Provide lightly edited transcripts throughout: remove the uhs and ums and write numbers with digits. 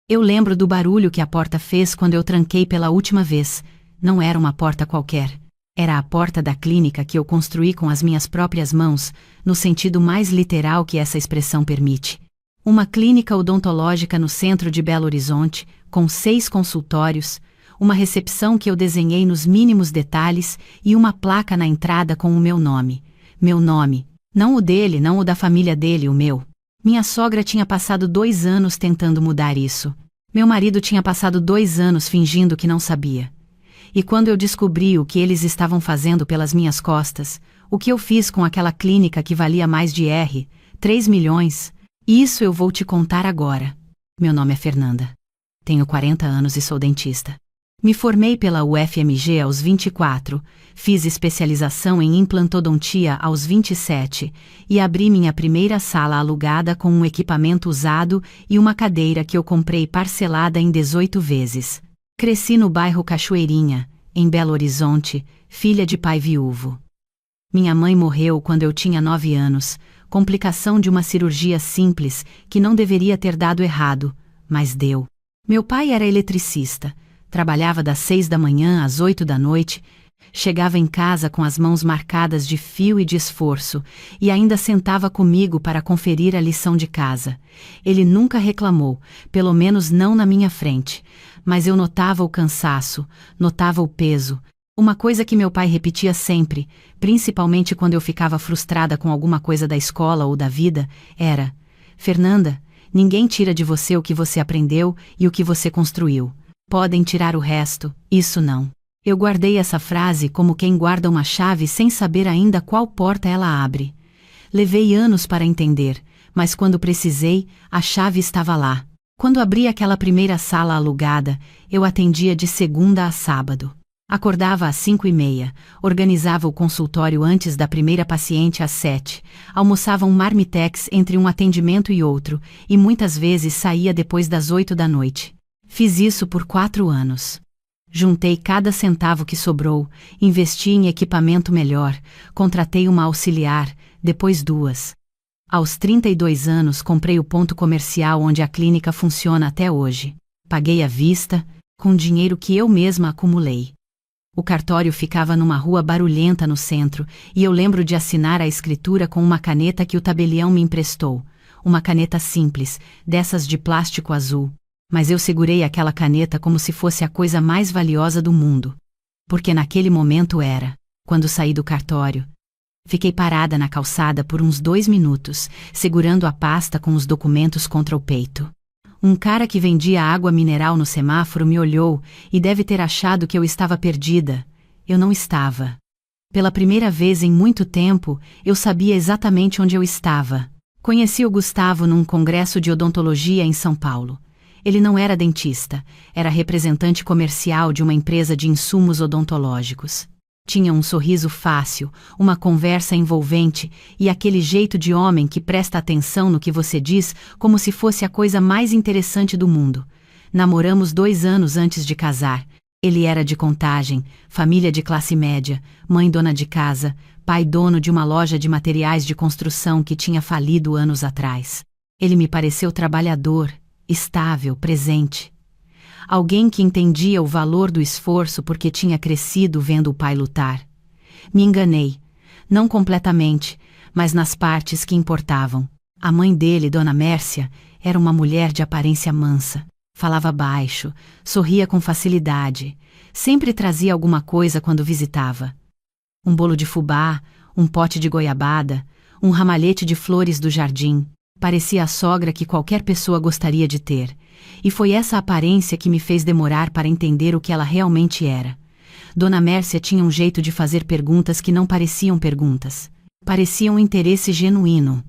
Eu lembro do barulho que a porta fez quando eu tranquei pela última vez. Não era uma porta qualquer. Era a porta da clínica que eu construí com as minhas próprias mãos, no sentido mais literal que essa expressão permite. Uma clínica odontológica no centro de Belo Horizonte, com 6 consultórios, uma recepção que eu desenhei nos mínimos detalhes e uma placa na entrada com o meu nome. Meu nome. Não o dele, não o da família dele, o meu. Minha sogra tinha passado 2 anos tentando mudar isso. Meu marido tinha passado 2 anos fingindo que não sabia. E quando eu descobri o que eles estavam fazendo pelas minhas costas, o que eu fiz com aquela clínica que valia mais de 3 milhões, isso eu vou te contar agora. Meu nome é Fernanda. Tenho 40 anos e sou dentista. Me formei pela UFMG aos 24, fiz especialização em implantodontia aos 27 e abri minha primeira sala alugada com um equipamento usado e uma cadeira que eu comprei parcelada em 18 vezes. Cresci no bairro Cachoeirinha, em Belo Horizonte, filha de pai viúvo. Minha mãe morreu quando eu tinha 9 anos, complicação de uma cirurgia simples que não deveria ter dado errado, mas deu. Meu pai era eletricista, trabalhava das 6 da manhã às 8 da noite, chegava em casa com as mãos marcadas de fio e de esforço, e ainda sentava comigo para conferir a lição de casa. Ele nunca reclamou, pelo menos não na minha frente, mas eu notava o cansaço, notava o peso. Uma coisa que meu pai repetia sempre, principalmente quando eu ficava frustrada com alguma coisa da escola ou da vida, era: Fernanda, ninguém tira de você o que você aprendeu e o que você construiu. Podem tirar o resto, isso não. Eu guardei essa frase como quem guarda uma chave sem saber ainda qual porta ela abre. Levei anos para entender, mas quando precisei, a chave estava lá. Quando abri aquela primeira sala alugada, eu atendia de segunda a sábado. Acordava às 5h30, organizava o consultório antes da primeira paciente às 7, almoçava um marmitex entre um atendimento e outro, e muitas vezes saía depois das 8 da noite. Fiz isso por 4 anos. Juntei cada centavo que sobrou, investi em equipamento melhor, contratei uma auxiliar, depois 2. Aos 32 anos comprei o ponto comercial onde a clínica funciona até hoje. Paguei à vista, com dinheiro que eu mesma acumulei. O cartório ficava numa rua barulhenta no centro, e eu lembro de assinar a escritura com uma caneta que o tabelião me emprestou. Uma caneta simples, dessas de plástico azul. Mas eu segurei aquela caneta como se fosse a coisa mais valiosa do mundo. Porque naquele momento era, quando saí do cartório. Fiquei parada na calçada por uns 2 minutos, segurando a pasta com os documentos contra o peito. Um cara que vendia água mineral no semáforo me olhou e deve ter achado que eu estava perdida. Eu não estava. Pela primeira vez em muito tempo, eu sabia exatamente onde eu estava. Conheci o Gustavo num congresso de odontologia em São Paulo. Ele não era dentista, era representante comercial de uma empresa de insumos odontológicos. Tinha um sorriso fácil, uma conversa envolvente e aquele jeito de homem que presta atenção no que você diz como se fosse a coisa mais interessante do mundo. Namoramos 2 anos antes de casar. Ele era de Contagem, família de classe média, mãe dona de casa, pai dono de uma loja de materiais de construção que tinha falido anos atrás. Ele me pareceu trabalhador, estável, presente. Alguém que entendia o valor do esforço porque tinha crescido vendo o pai lutar. Me enganei. Não completamente, mas nas partes que importavam. A mãe dele, Dona Mércia, era uma mulher de aparência mansa. Falava baixo, sorria com facilidade. Sempre trazia alguma coisa quando visitava. Um bolo de fubá, um pote de goiabada, um ramalhete de flores do jardim. Parecia a sogra que qualquer pessoa gostaria de ter. E foi essa aparência que me fez demorar para entender o que ela realmente era. Dona Mércia tinha um jeito de fazer perguntas que não pareciam perguntas. Pareciam interesse genuíno.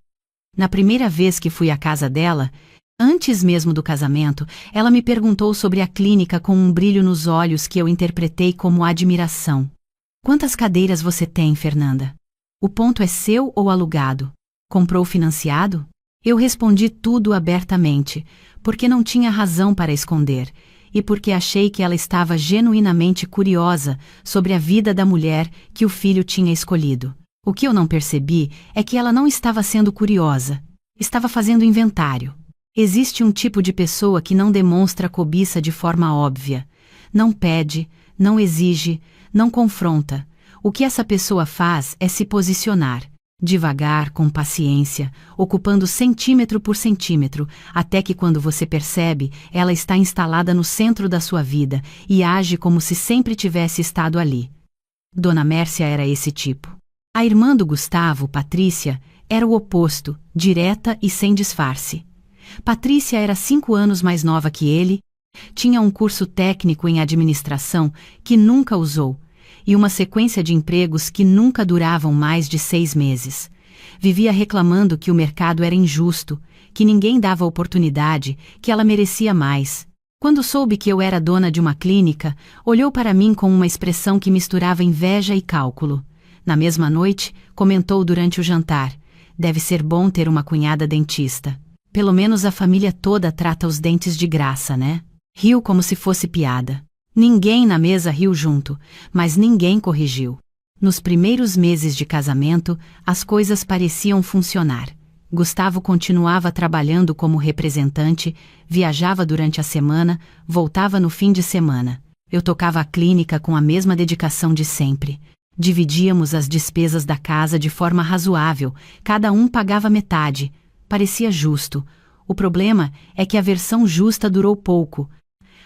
Na primeira vez que fui à casa dela, antes mesmo do casamento, ela me perguntou sobre a clínica com um brilho nos olhos que eu interpretei como admiração. Quantas cadeiras você tem, Fernanda? O ponto é seu ou alugado? Comprou financiado? Eu respondi tudo abertamente, porque não tinha razão para esconder, e porque achei que ela estava genuinamente curiosa sobre a vida da mulher que o filho tinha escolhido. O que eu não percebi é que ela não estava sendo curiosa, estava fazendo inventário. Existe um tipo de pessoa que não demonstra cobiça de forma óbvia. Não pede, não exige, não confronta. O que essa pessoa faz é se posicionar, devagar, com paciência, ocupando centímetro por centímetro, até que quando você percebe, ela está instalada no centro da sua vida e age como se sempre tivesse estado ali. Dona Mércia era esse tipo. A irmã do Gustavo, Patrícia, era o oposto, direta e sem disfarce. Patrícia era 5 anos mais nova que ele, tinha um curso técnico em administração que nunca usou, e uma sequência de empregos que nunca duravam mais de 6 meses. Vivia reclamando que o mercado era injusto, que ninguém dava oportunidade, que ela merecia mais. Quando soube que eu era dona de uma clínica, olhou para mim com uma expressão que misturava inveja e cálculo. Na mesma noite, comentou durante o jantar: deve ser bom ter uma cunhada dentista. Pelo menos a família toda trata os dentes de graça, né? Riu como se fosse piada. Ninguém na mesa riu junto, mas ninguém corrigiu. Nos primeiros meses de casamento, as coisas pareciam funcionar. Gustavo continuava trabalhando como representante, viajava durante a semana, voltava no fim de semana. Eu tocava a clínica com a mesma dedicação de sempre. Dividíamos as despesas da casa de forma razoável, cada um pagava metade. Parecia justo. O problema é que a versão justa durou pouco.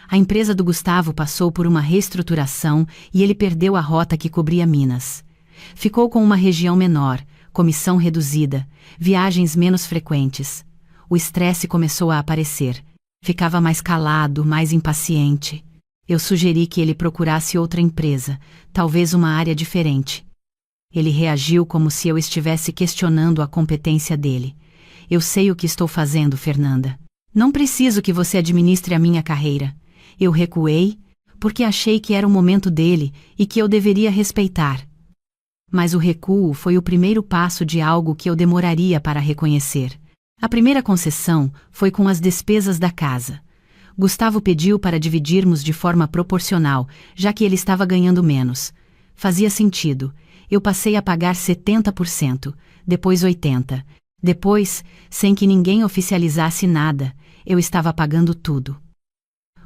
A empresa do Gustavo passou por uma reestruturação e ele perdeu a rota que cobria Minas. Ficou com uma região menor, comissão reduzida, viagens menos frequentes. O estresse começou a aparecer. Ficava mais calado, mais impaciente. Eu sugeri que ele procurasse outra empresa, talvez uma área diferente. Ele reagiu como se eu estivesse questionando a competência dele. Eu sei o que estou fazendo, Fernanda. Não preciso que você administre a minha carreira. Eu recuei, porque achei que era o momento dele e que eu deveria respeitar. Mas o recuo foi o primeiro passo de algo que eu demoraria para reconhecer. A primeira concessão foi com as despesas da casa. Gustavo pediu para dividirmos de forma proporcional, já que ele estava ganhando menos. Fazia sentido. Eu passei a pagar 70%, depois 80%. Depois, sem que ninguém oficializasse nada, eu estava pagando tudo.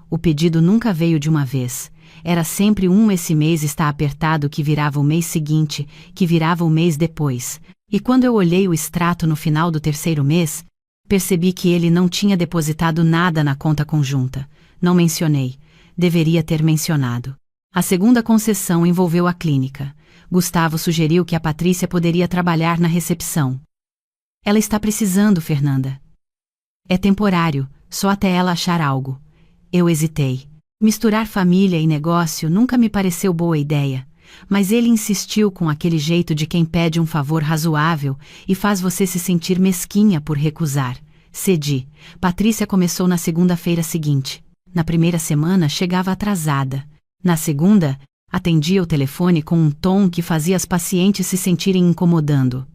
O pedido nunca veio de uma vez. Era sempre esse mês está apertado que virava o mês seguinte, que virava o mês depois. E quando eu olhei o extrato no final do 3º mês, percebi que ele não tinha depositado nada na conta conjunta. Não mencionei. Deveria ter mencionado. A segunda concessão envolveu a clínica. Gustavo sugeriu que a Patrícia poderia trabalhar na recepção. Ela está precisando, Fernanda. É temporário, só até ela achar algo. Eu hesitei. Misturar família e negócio nunca me pareceu boa ideia, mas ele insistiu com aquele jeito de quem pede um favor razoável e faz você se sentir mesquinha por recusar. Cedi. Patrícia começou na segunda-feira seguinte. Na primeira semana chegava atrasada. Na segunda, atendia o telefone com um tom que fazia as pacientes se sentirem incomodando.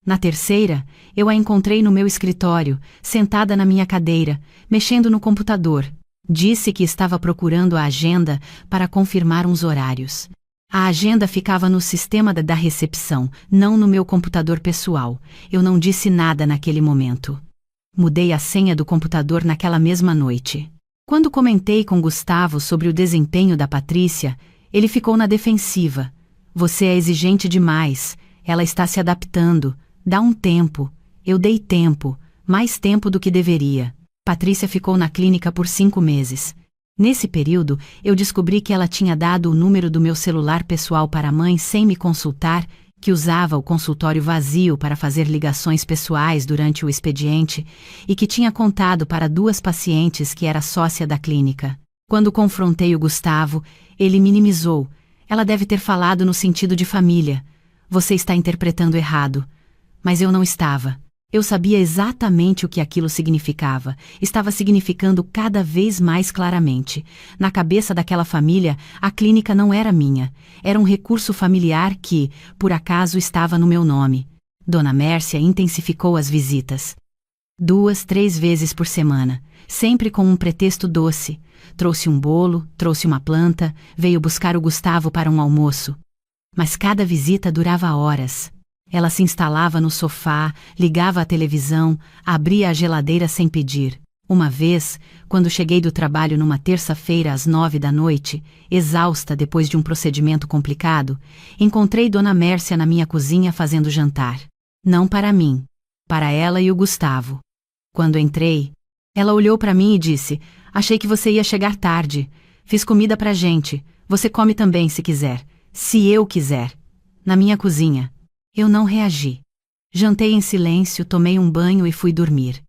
Na terceira, eu a encontrei no meu escritório, sentada na minha cadeira, mexendo no computador. Disse que estava procurando a agenda para confirmar uns horários. A agenda ficava no sistema da recepção, não no meu computador pessoal. Eu não disse nada naquele momento. Mudei a senha do computador naquela mesma noite. Quando comentei com Gustavo sobre o desempenho da Patrícia, ele ficou na defensiva. Você é exigente demais, ela está se adaptando. Dá um tempo. Eu dei tempo, mais tempo do que deveria. Patrícia ficou na clínica por 5 meses. Nesse período, eu descobri que ela tinha dado o número do meu celular pessoal para a mãe sem me consultar, que usava o consultório vazio para fazer ligações pessoais durante o expediente e que tinha contado para 2 pacientes que era sócia da clínica. Quando confrontei o Gustavo, ele minimizou. Ela deve ter falado no sentido de família. Você está interpretando errado. Mas eu não estava. Eu sabia exatamente o que aquilo significava. Estava significando cada vez mais claramente. Na cabeça daquela família, a clínica não era minha. Era um recurso familiar que, por acaso, estava no meu nome. Dona Mércia intensificou as visitas. 2, 3 vezes por semana, sempre com um pretexto doce. Trouxe um bolo, trouxe uma planta, veio buscar o Gustavo para um almoço. Mas cada visita durava horas. Ela se instalava no sofá, ligava a televisão, abria a geladeira sem pedir. Uma vez, quando cheguei do trabalho numa terça-feira às 9 da noite, exausta depois de um procedimento complicado, encontrei Dona Mércia na minha cozinha fazendo jantar. Não para mim, para ela e o Gustavo. Quando entrei, ela olhou para mim e disse: "Achei que você ia chegar tarde. Fiz comida pra gente. Você come também se quiser. Se eu quiser." Na minha cozinha. Eu não reagi. Jantei em silêncio, tomei um banho e fui dormir.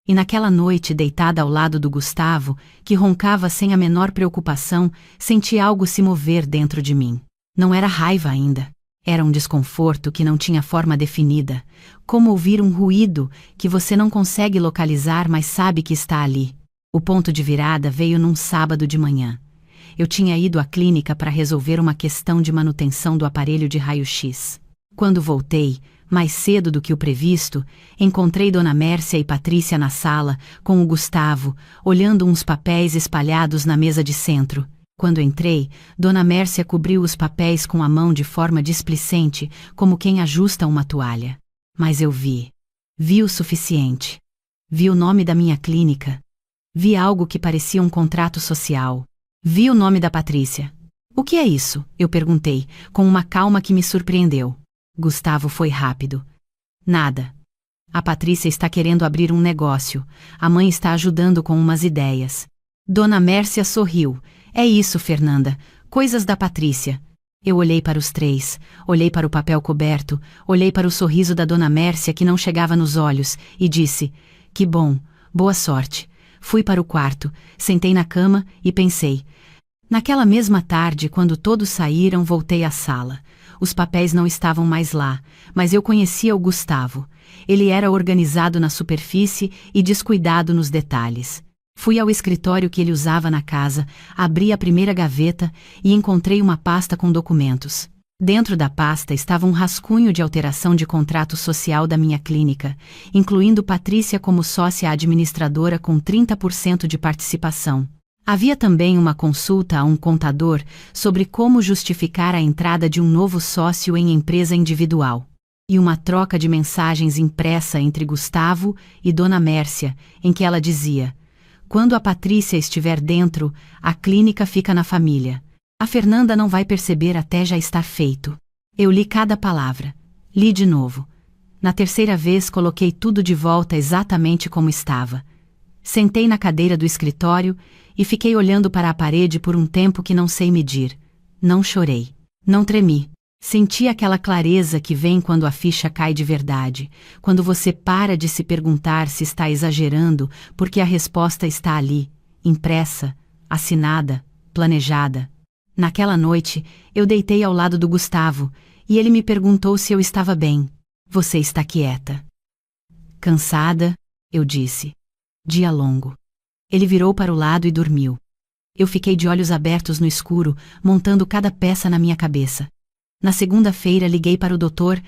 E naquela noite, deitada ao lado do Gustavo, que roncava sem a menor preocupação, senti algo se mover dentro de mim. Não era raiva ainda. Era um desconforto que não tinha forma definida, como ouvir um ruído que você não consegue localizar, mas sabe que está ali. O ponto de virada veio num sábado de manhã. Eu tinha ido à clínica para resolver uma questão de manutenção do aparelho de raio-x. Quando voltei, mais cedo do que o previsto, encontrei Dona Mércia e Patrícia na sala, com o Gustavo, olhando uns papéis espalhados na mesa de centro. Quando entrei, Dona Mércia cobriu os papéis com a mão de forma displicente, como quem ajusta uma toalha. Mas eu vi. Vi o suficiente. Vi o nome da minha clínica. Vi algo que parecia um contrato social. Vi o nome da Patrícia. "O que é isso?" eu perguntei, com uma calma que me surpreendeu. Gustavo foi rápido. "Nada. A Patrícia está querendo abrir um negócio. A mãe está ajudando com umas ideias." Dona Mércia sorriu. "É isso, Fernanda. Coisas da Patrícia." Eu olhei para os três, olhei para o papel coberto, olhei para o sorriso da Dona Mércia que não chegava nos olhos, e disse: "Que bom, boa sorte." Fui para o quarto, sentei na cama e pensei. Naquela mesma tarde, quando todos saíram, voltei à sala. Os papéis não estavam mais lá, mas eu conhecia o Gustavo. Ele era organizado na superfície e descuidado nos detalhes. Fui ao escritório que ele usava na casa, abri a primeira gaveta e encontrei uma pasta com documentos. Dentro da pasta estava um rascunho de alteração de contrato social da minha clínica, incluindo Patrícia como sócia administradora com 30% de participação. Havia também uma consulta a um contador sobre como justificar a entrada de um novo sócio em empresa individual. E uma troca de mensagens impressa entre Gustavo e Dona Mércia, em que ela dizia: "Quando a Patrícia estiver dentro, a clínica fica na família. A Fernanda não vai perceber até já estar feito." Eu li cada palavra. Li de novo. Na terceira vez coloquei tudo de volta exatamente como estava. Sentei na cadeira do escritório e fiquei olhando para a parede por um tempo que não sei medir. Não chorei. Não tremi. Senti aquela clareza que vem quando a ficha cai de verdade, quando você para de se perguntar se está exagerando, porque a resposta está ali, impressa, assinada, planejada. Naquela noite, eu deitei ao lado do Gustavo, e ele me perguntou se eu estava bem. "Você está quieta?" "Cansada?" eu disse. "Dia longo." Ele virou para o lado e dormiu. Eu fiquei de olhos abertos no escuro, montando cada peça na minha cabeça. Na segunda-feira liguei para o Dr.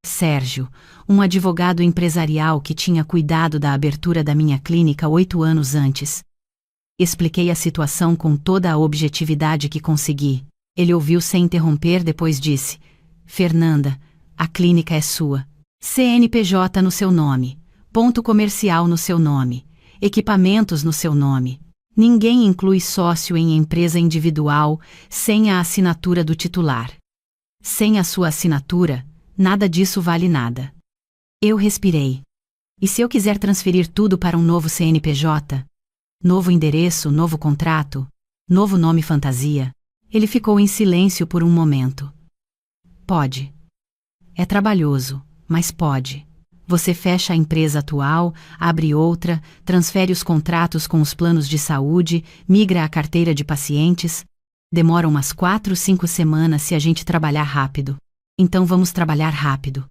Sérgio, um advogado empresarial que tinha cuidado da abertura da minha clínica 8 anos antes. Expliquei a situação com toda a objetividade que consegui. Ele ouviu sem interromper, depois disse: "Fernanda, a clínica é sua. CNPJ no seu nome, ponto comercial no seu nome, equipamentos no seu nome. Ninguém inclui sócio em empresa individual sem a assinatura do titular. Sem a sua assinatura, nada disso vale nada." Eu respirei. E se eu quiser transferir tudo para um novo CNPJ? Novo endereço, novo contrato, novo nome fantasia? Ele ficou em silêncio por um momento. "Pode. É trabalhoso, mas pode. Você fecha a empresa atual, abre outra, transfere os contratos com os planos de saúde, migra a carteira de pacientes. Demora umas 4, 5 semanas se a gente trabalhar rápido. Então vamos trabalhar rápido."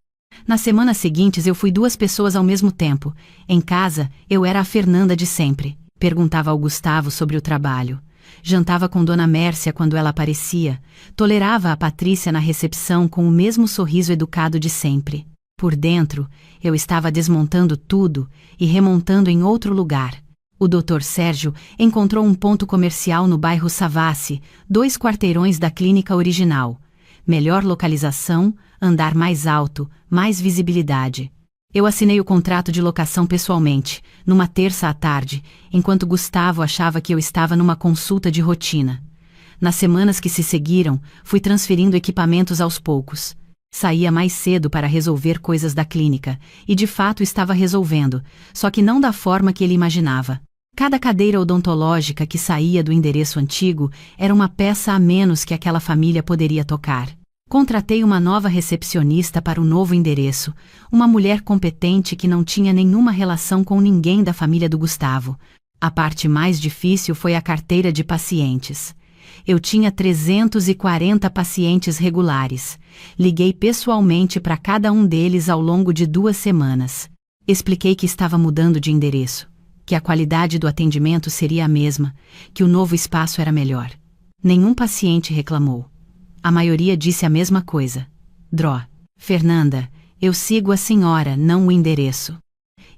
Nas semanas seguintes eu fui 2 pessoas ao mesmo tempo. Em casa, eu era a Fernanda de sempre. Perguntava ao Gustavo sobre o trabalho. Jantava com Dona Mércia quando ela aparecia. Tolerava a Patrícia na recepção com o mesmo sorriso educado de sempre. Por dentro, eu estava desmontando tudo e remontando em outro lugar. O Dr. Sérgio encontrou um ponto comercial no bairro Savassi, 2 quarteirões da clínica original. melhor localização, andar mais alto, mais visibilidade. Eu assinei o contrato de locação pessoalmente, numa terça à tarde, enquanto Gustavo achava que eu estava numa consulta de rotina. Nas semanas que se seguiram, fui transferindo equipamentos aos poucos. Saía mais cedo para resolver coisas da clínica, e de fato estava resolvendo, só que não da forma que ele imaginava. Cada cadeira odontológica que saía do endereço antigo era uma peça a menos que aquela família poderia tocar. Contratei uma nova recepcionista para o novo endereço, uma mulher competente que não tinha nenhuma relação com ninguém da família do Gustavo. A parte mais difícil foi a carteira de pacientes. Eu tinha 340 pacientes regulares. Liguei pessoalmente para cada um deles ao longo de 2 semanas. Expliquei que estava mudando de endereço, que a qualidade do atendimento seria a mesma, que o novo espaço era melhor. Nenhum paciente reclamou. A maioria disse a mesma coisa. Dró, Fernanda, eu sigo a senhora, não o endereço.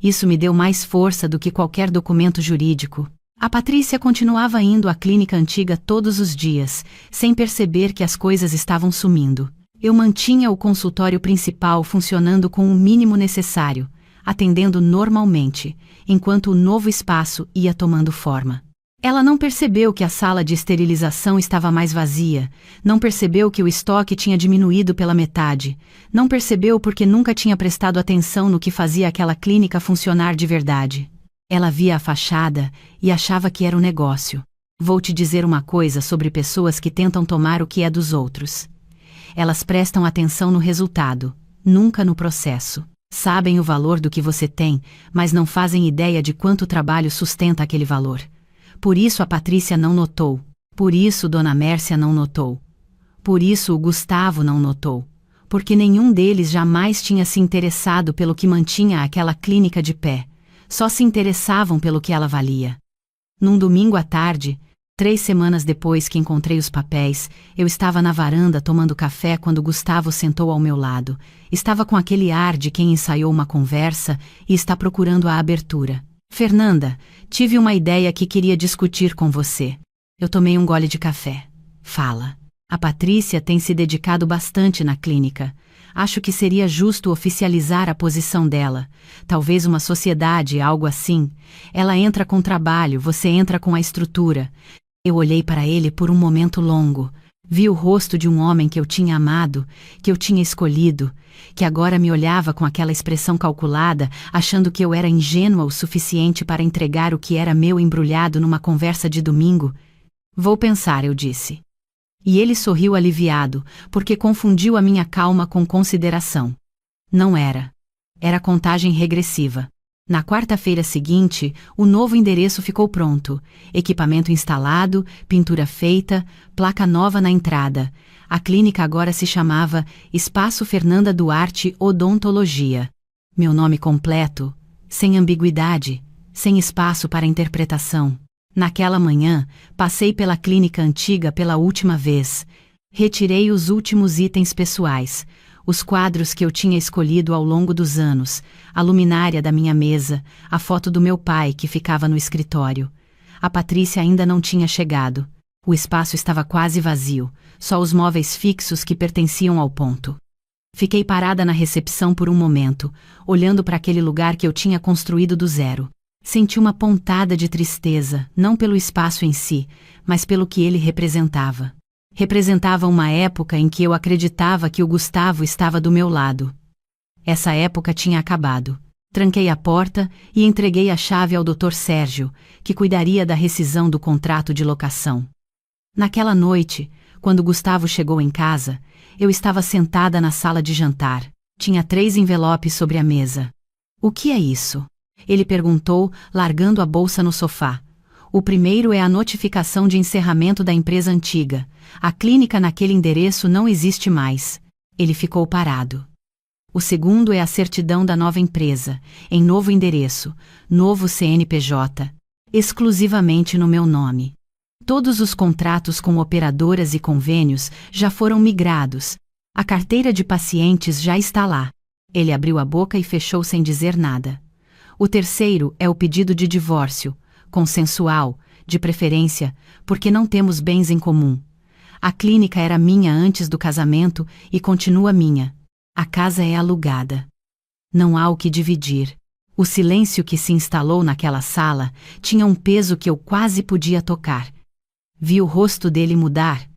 Isso me deu mais força do que qualquer documento jurídico. A Patrícia continuava indo à clínica antiga todos os dias, sem perceber que as coisas estavam sumindo. Eu mantinha o consultório principal funcionando com o mínimo necessário, atendendo normalmente, enquanto o novo espaço ia tomando forma. Ela não percebeu que a sala de esterilização estava mais vazia, não percebeu que o estoque tinha diminuído pela metade, não percebeu porque nunca tinha prestado atenção no que fazia aquela clínica funcionar de verdade. Ela via a fachada e achava que era um negócio. Vou te dizer uma coisa sobre pessoas que tentam tomar o que é dos outros. Elas prestam atenção no resultado, nunca no processo. Sabem o valor do que você tem, mas não fazem ideia de quanto trabalho sustenta aquele valor. Por isso a Patrícia não notou. Por isso Dona Mércia não notou. Por isso o Gustavo não notou. Porque nenhum deles jamais tinha se interessado pelo que mantinha aquela clínica de pé. Só se interessavam pelo que ela valia. Num domingo à tarde, 3 semanas depois que encontrei os papéis, eu estava na varanda tomando café quando Gustavo sentou ao meu lado. Estava com aquele ar de quem ensaiou uma conversa e está procurando a abertura. Fernanda, tive uma ideia que queria discutir com você. Eu tomei um gole de café. Fala. A Patrícia tem se dedicado bastante na clínica. Acho que seria justo oficializar a posição dela. Talvez uma sociedade, algo assim. Ela entra com trabalho, você entra com a estrutura. Eu olhei para ele por um momento longo. Vi o rosto de um homem que eu tinha amado, que eu tinha escolhido, que agora me olhava com aquela expressão calculada, achando que eu era ingênua o suficiente para entregar o que era meu embrulhado numa conversa de domingo. Vou pensar, eu disse. E ele sorriu aliviado, porque confundiu a minha calma com consideração. Não era. Era contagem regressiva. Na quarta-feira seguinte, o novo endereço ficou pronto. Equipamento instalado, pintura feita, placa nova na entrada. A clínica agora se chamava Espaço Fernanda Duarte Odontologia. Meu nome completo, sem ambiguidade, sem espaço para interpretação. Naquela manhã, passei pela clínica antiga pela última vez. Retirei os últimos itens pessoais, os quadros que eu tinha escolhido ao longo dos anos, a luminária da minha mesa, a foto do meu pai que ficava no escritório. A Patrícia ainda não tinha chegado. O espaço estava quase vazio, só os móveis fixos que pertenciam ao ponto. Fiquei parada na recepção por um momento, olhando para aquele lugar que eu tinha construído do zero. Senti uma pontada de tristeza, não pelo espaço em si, mas pelo que ele representava. Representava uma época em que eu acreditava que o Gustavo estava do meu lado. Essa época tinha acabado. Tranquei a porta e entreguei a chave ao Dr. Sérgio, que cuidaria da rescisão do contrato de locação. Naquela noite, quando Gustavo chegou em casa, eu estava sentada na sala de jantar. Tinha 3 envelopes sobre a mesa. O que é isso? Ele perguntou, largando a bolsa no sofá. O primeiro é a notificação de encerramento da empresa antiga. A clínica naquele endereço não existe mais. Ele ficou parado. O segundo é a certidão da nova empresa, em novo endereço, novo CNPJ, exclusivamente no meu nome. Todos os contratos com operadoras e convênios já foram migrados. A carteira de pacientes já está lá. Ele abriu a boca e fechou sem dizer nada. O terceiro é o pedido de divórcio, consensual, de preferência, porque não temos bens em comum. A clínica era minha antes do casamento e continua minha. A casa é alugada. Não há o que dividir. O silêncio que se instalou naquela sala tinha um peso que eu quase podia tocar. Vi o rosto dele mudar.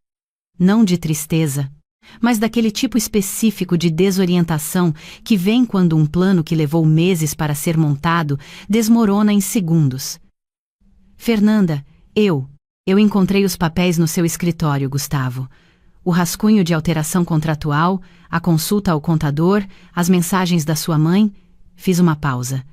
Não de tristeza, mas daquele tipo específico de desorientação que vem quando um plano que levou meses para ser montado desmorona em segundos. Fernanda, eu encontrei os papéis no seu escritório, Gustavo. O rascunho de alteração contratual, a consulta ao contador, as mensagens da sua mãe. Fiz uma pausa.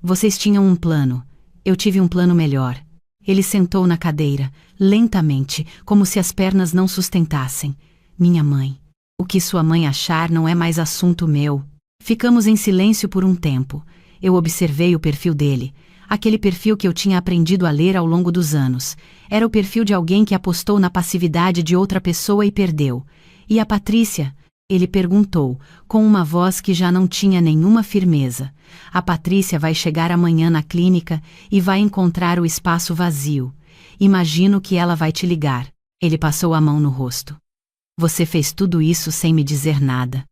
Vocês tinham um plano. Eu tive um plano melhor. Ele sentou na cadeira, lentamente, como se as pernas não sustentassem. Minha mãe. O que sua mãe achar não é mais assunto meu. Ficamos em silêncio por um tempo. Eu observei o perfil dele. Aquele perfil que eu tinha aprendido a ler ao longo dos anos. Era o perfil de alguém que apostou na passividade de outra pessoa e perdeu. E a Patrícia? Ele perguntou, com uma voz que já não tinha nenhuma firmeza. A Patrícia vai chegar amanhã na clínica e vai encontrar o espaço vazio. Imagino que ela vai te ligar. Ele passou a mão no rosto. Você fez tudo isso sem me dizer nada.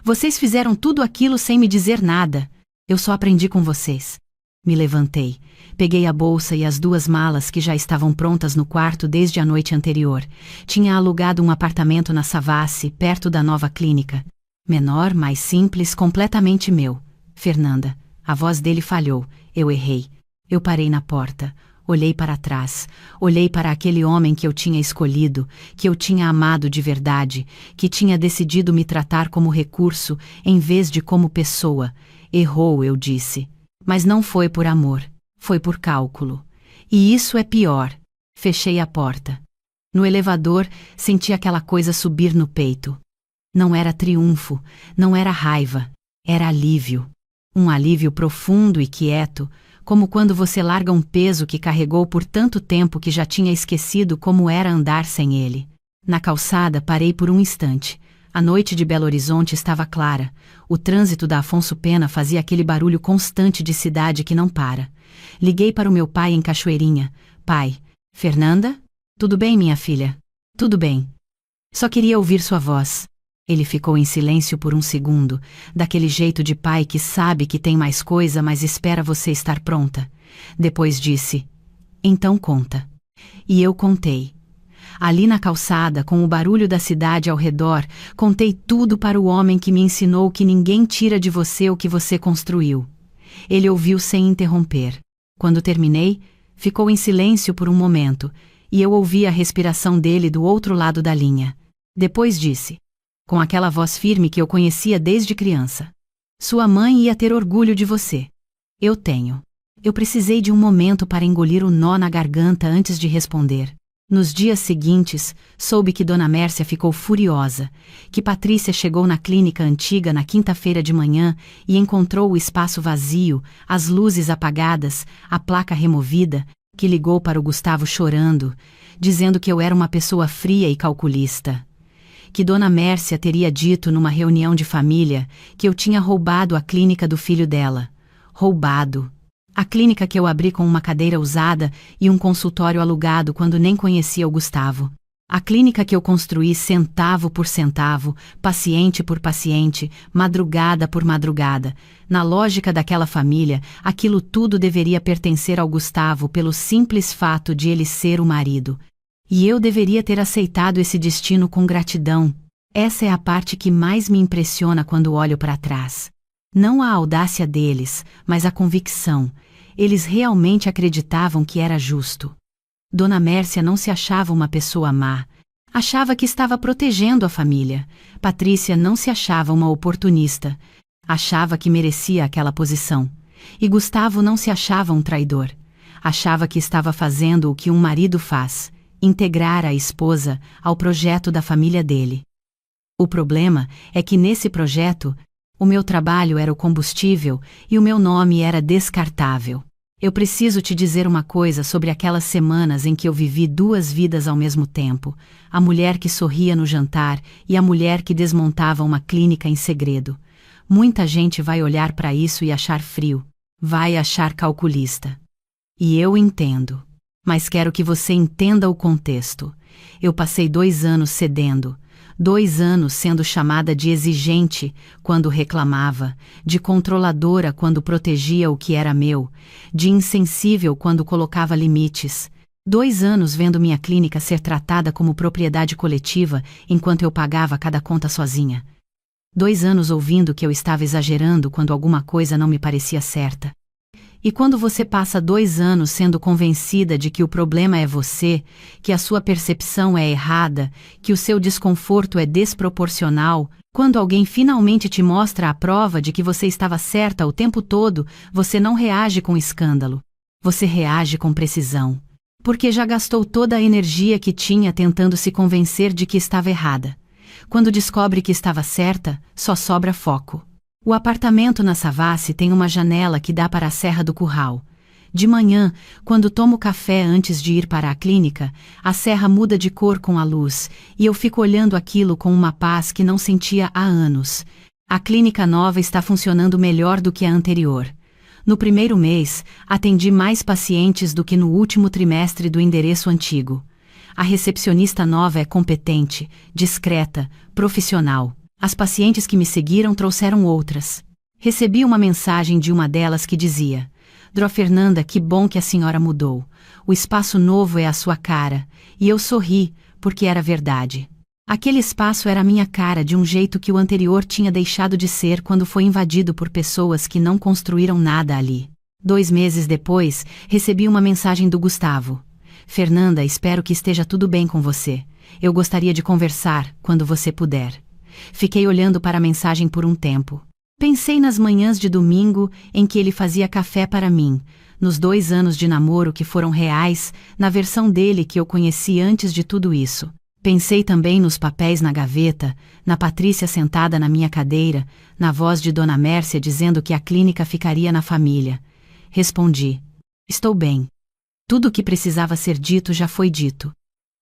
Vocês fizeram tudo aquilo sem me dizer nada. Eu só aprendi com vocês. Me levantei. Peguei a bolsa e as 2 malas que já estavam prontas no quarto desde a noite anterior. Tinha alugado um apartamento na Savassi, perto da nova clínica. Menor, mais simples, completamente meu. Fernanda. A voz dele falhou. Eu errei. Eu parei na porta. Olhei para trás. Olhei para aquele homem que eu tinha escolhido, que eu tinha amado de verdade, que tinha decidido me tratar como recurso em vez de como pessoa. Errou, eu disse. Mas não foi por amor. Foi por cálculo. E isso é pior. Fechei a porta. No elevador, senti aquela coisa subir no peito. Não era triunfo, não era raiva, era alívio. Um alívio profundo e quieto, como quando você larga um peso que carregou por tanto tempo que já tinha esquecido como era andar sem ele. Na calçada parei por um instante. A noite de Belo Horizonte estava clara. O trânsito da Afonso Pena fazia aquele barulho constante de cidade que não para. Liguei para o meu pai em Cachoeirinha. Pai. Fernanda? Tudo bem, minha filha? Tudo bem. Só queria ouvir sua voz. Ele ficou em silêncio por um segundo, daquele jeito de pai que sabe que tem mais coisa, mas espera você estar pronta. Depois disse: então conta. E eu contei. Ali na calçada, com o barulho da cidade ao redor, contei tudo para o homem que me ensinou que ninguém tira de você o que você construiu. Ele ouviu sem interromper. Quando terminei, ficou em silêncio por um momento, e eu ouvi a respiração dele do outro lado da linha. Depois disse, com aquela voz firme que eu conhecia desde criança: sua mãe ia ter orgulho de você. Eu tenho. Eu precisei de um momento para engolir o nó na garganta antes de responder. Nos dias seguintes, soube que Dona Mércia ficou furiosa, que Patrícia chegou na clínica antiga na quinta-feira de manhã e encontrou o espaço vazio, as luzes apagadas, a placa removida, que ligou para o Gustavo chorando, dizendo que eu era uma pessoa fria e calculista. Que Dona Mércia teria dito numa reunião de família que eu tinha roubado a clínica do filho dela. Roubado. A clínica que eu abri com uma cadeira usada e um consultório alugado quando nem conhecia o Gustavo. A clínica que eu construí centavo por centavo, paciente por paciente, madrugada por madrugada. Na lógica daquela família, aquilo tudo deveria pertencer ao Gustavo pelo simples fato de ele ser o marido. E eu deveria ter aceitado esse destino com gratidão. Essa é a parte que mais me impressiona quando olho para trás. Não a audácia deles, mas a convicção. Eles realmente acreditavam que era justo. Dona Mércia não se achava uma pessoa má. Achava que estava protegendo a família. Patrícia não se achava uma oportunista. Achava que merecia aquela posição. E Gustavo não se achava um traidor. Achava que estava fazendo o que um marido faz: integrar a esposa ao projeto da família dele. O problema é que nesse projeto, o meu trabalho era o combustível e o meu nome era descartável. Eu preciso te dizer uma coisa sobre aquelas semanas em que eu vivi 2 vidas ao mesmo tempo: a mulher que sorria no jantar e a mulher que desmontava uma clínica em segredo. Muita gente vai olhar para isso e achar frio, vai achar calculista. E eu entendo. Mas quero que você entenda o contexto. Eu passei 2 anos cedendo, 2 anos sendo chamada de exigente quando reclamava, de controladora quando protegia o que era meu, de insensível quando colocava limites. 2 anos vendo minha clínica ser tratada como propriedade coletiva enquanto eu pagava cada conta sozinha. 2 anos ouvindo que eu estava exagerando quando alguma coisa não me parecia certa. E quando você passa 2 anos sendo convencida de que o problema é você, que a sua percepção é errada, que o seu desconforto é desproporcional, quando alguém finalmente te mostra a prova de que você estava certa o tempo todo, você não reage com escândalo. Você reage com precisão. Porque já gastou toda a energia que tinha tentando se convencer de que estava errada. Quando descobre que estava certa, só sobra foco. O apartamento na Savassi tem uma janela que dá para a Serra do Curral. De manhã, quando tomo café antes de ir para a clínica, a serra muda de cor com a luz, e eu fico olhando aquilo com uma paz que não sentia há anos. A clínica nova está funcionando melhor do que a anterior. No primeiro mês, atendi mais pacientes do que no último trimestre do endereço antigo. A recepcionista nova é competente, discreta, profissional. As pacientes que me seguiram trouxeram outras. Recebi uma mensagem de uma delas que dizia: Dro Fernanda, que bom que a senhora mudou. O espaço novo é a sua cara. E eu sorri, porque era verdade. Aquele espaço era a minha cara de um jeito que o anterior tinha deixado de ser quando foi invadido por pessoas que não construíram nada ali. 2 meses depois, recebi uma mensagem do Gustavo. Fernanda, espero que esteja tudo bem com você. Eu gostaria de conversar, quando você puder. Fiquei olhando para a mensagem por um tempo. Pensei nas manhãs de domingo em que ele fazia café para mim, nos 2 anos de namoro que foram reais, na versão dele que eu conheci antes de tudo isso. Pensei também nos papéis na gaveta, na Patrícia sentada na minha cadeira, na voz de Dona Mércia dizendo que a clínica ficaria na família. Respondi: estou bem. Tudo o que precisava ser dito já foi dito.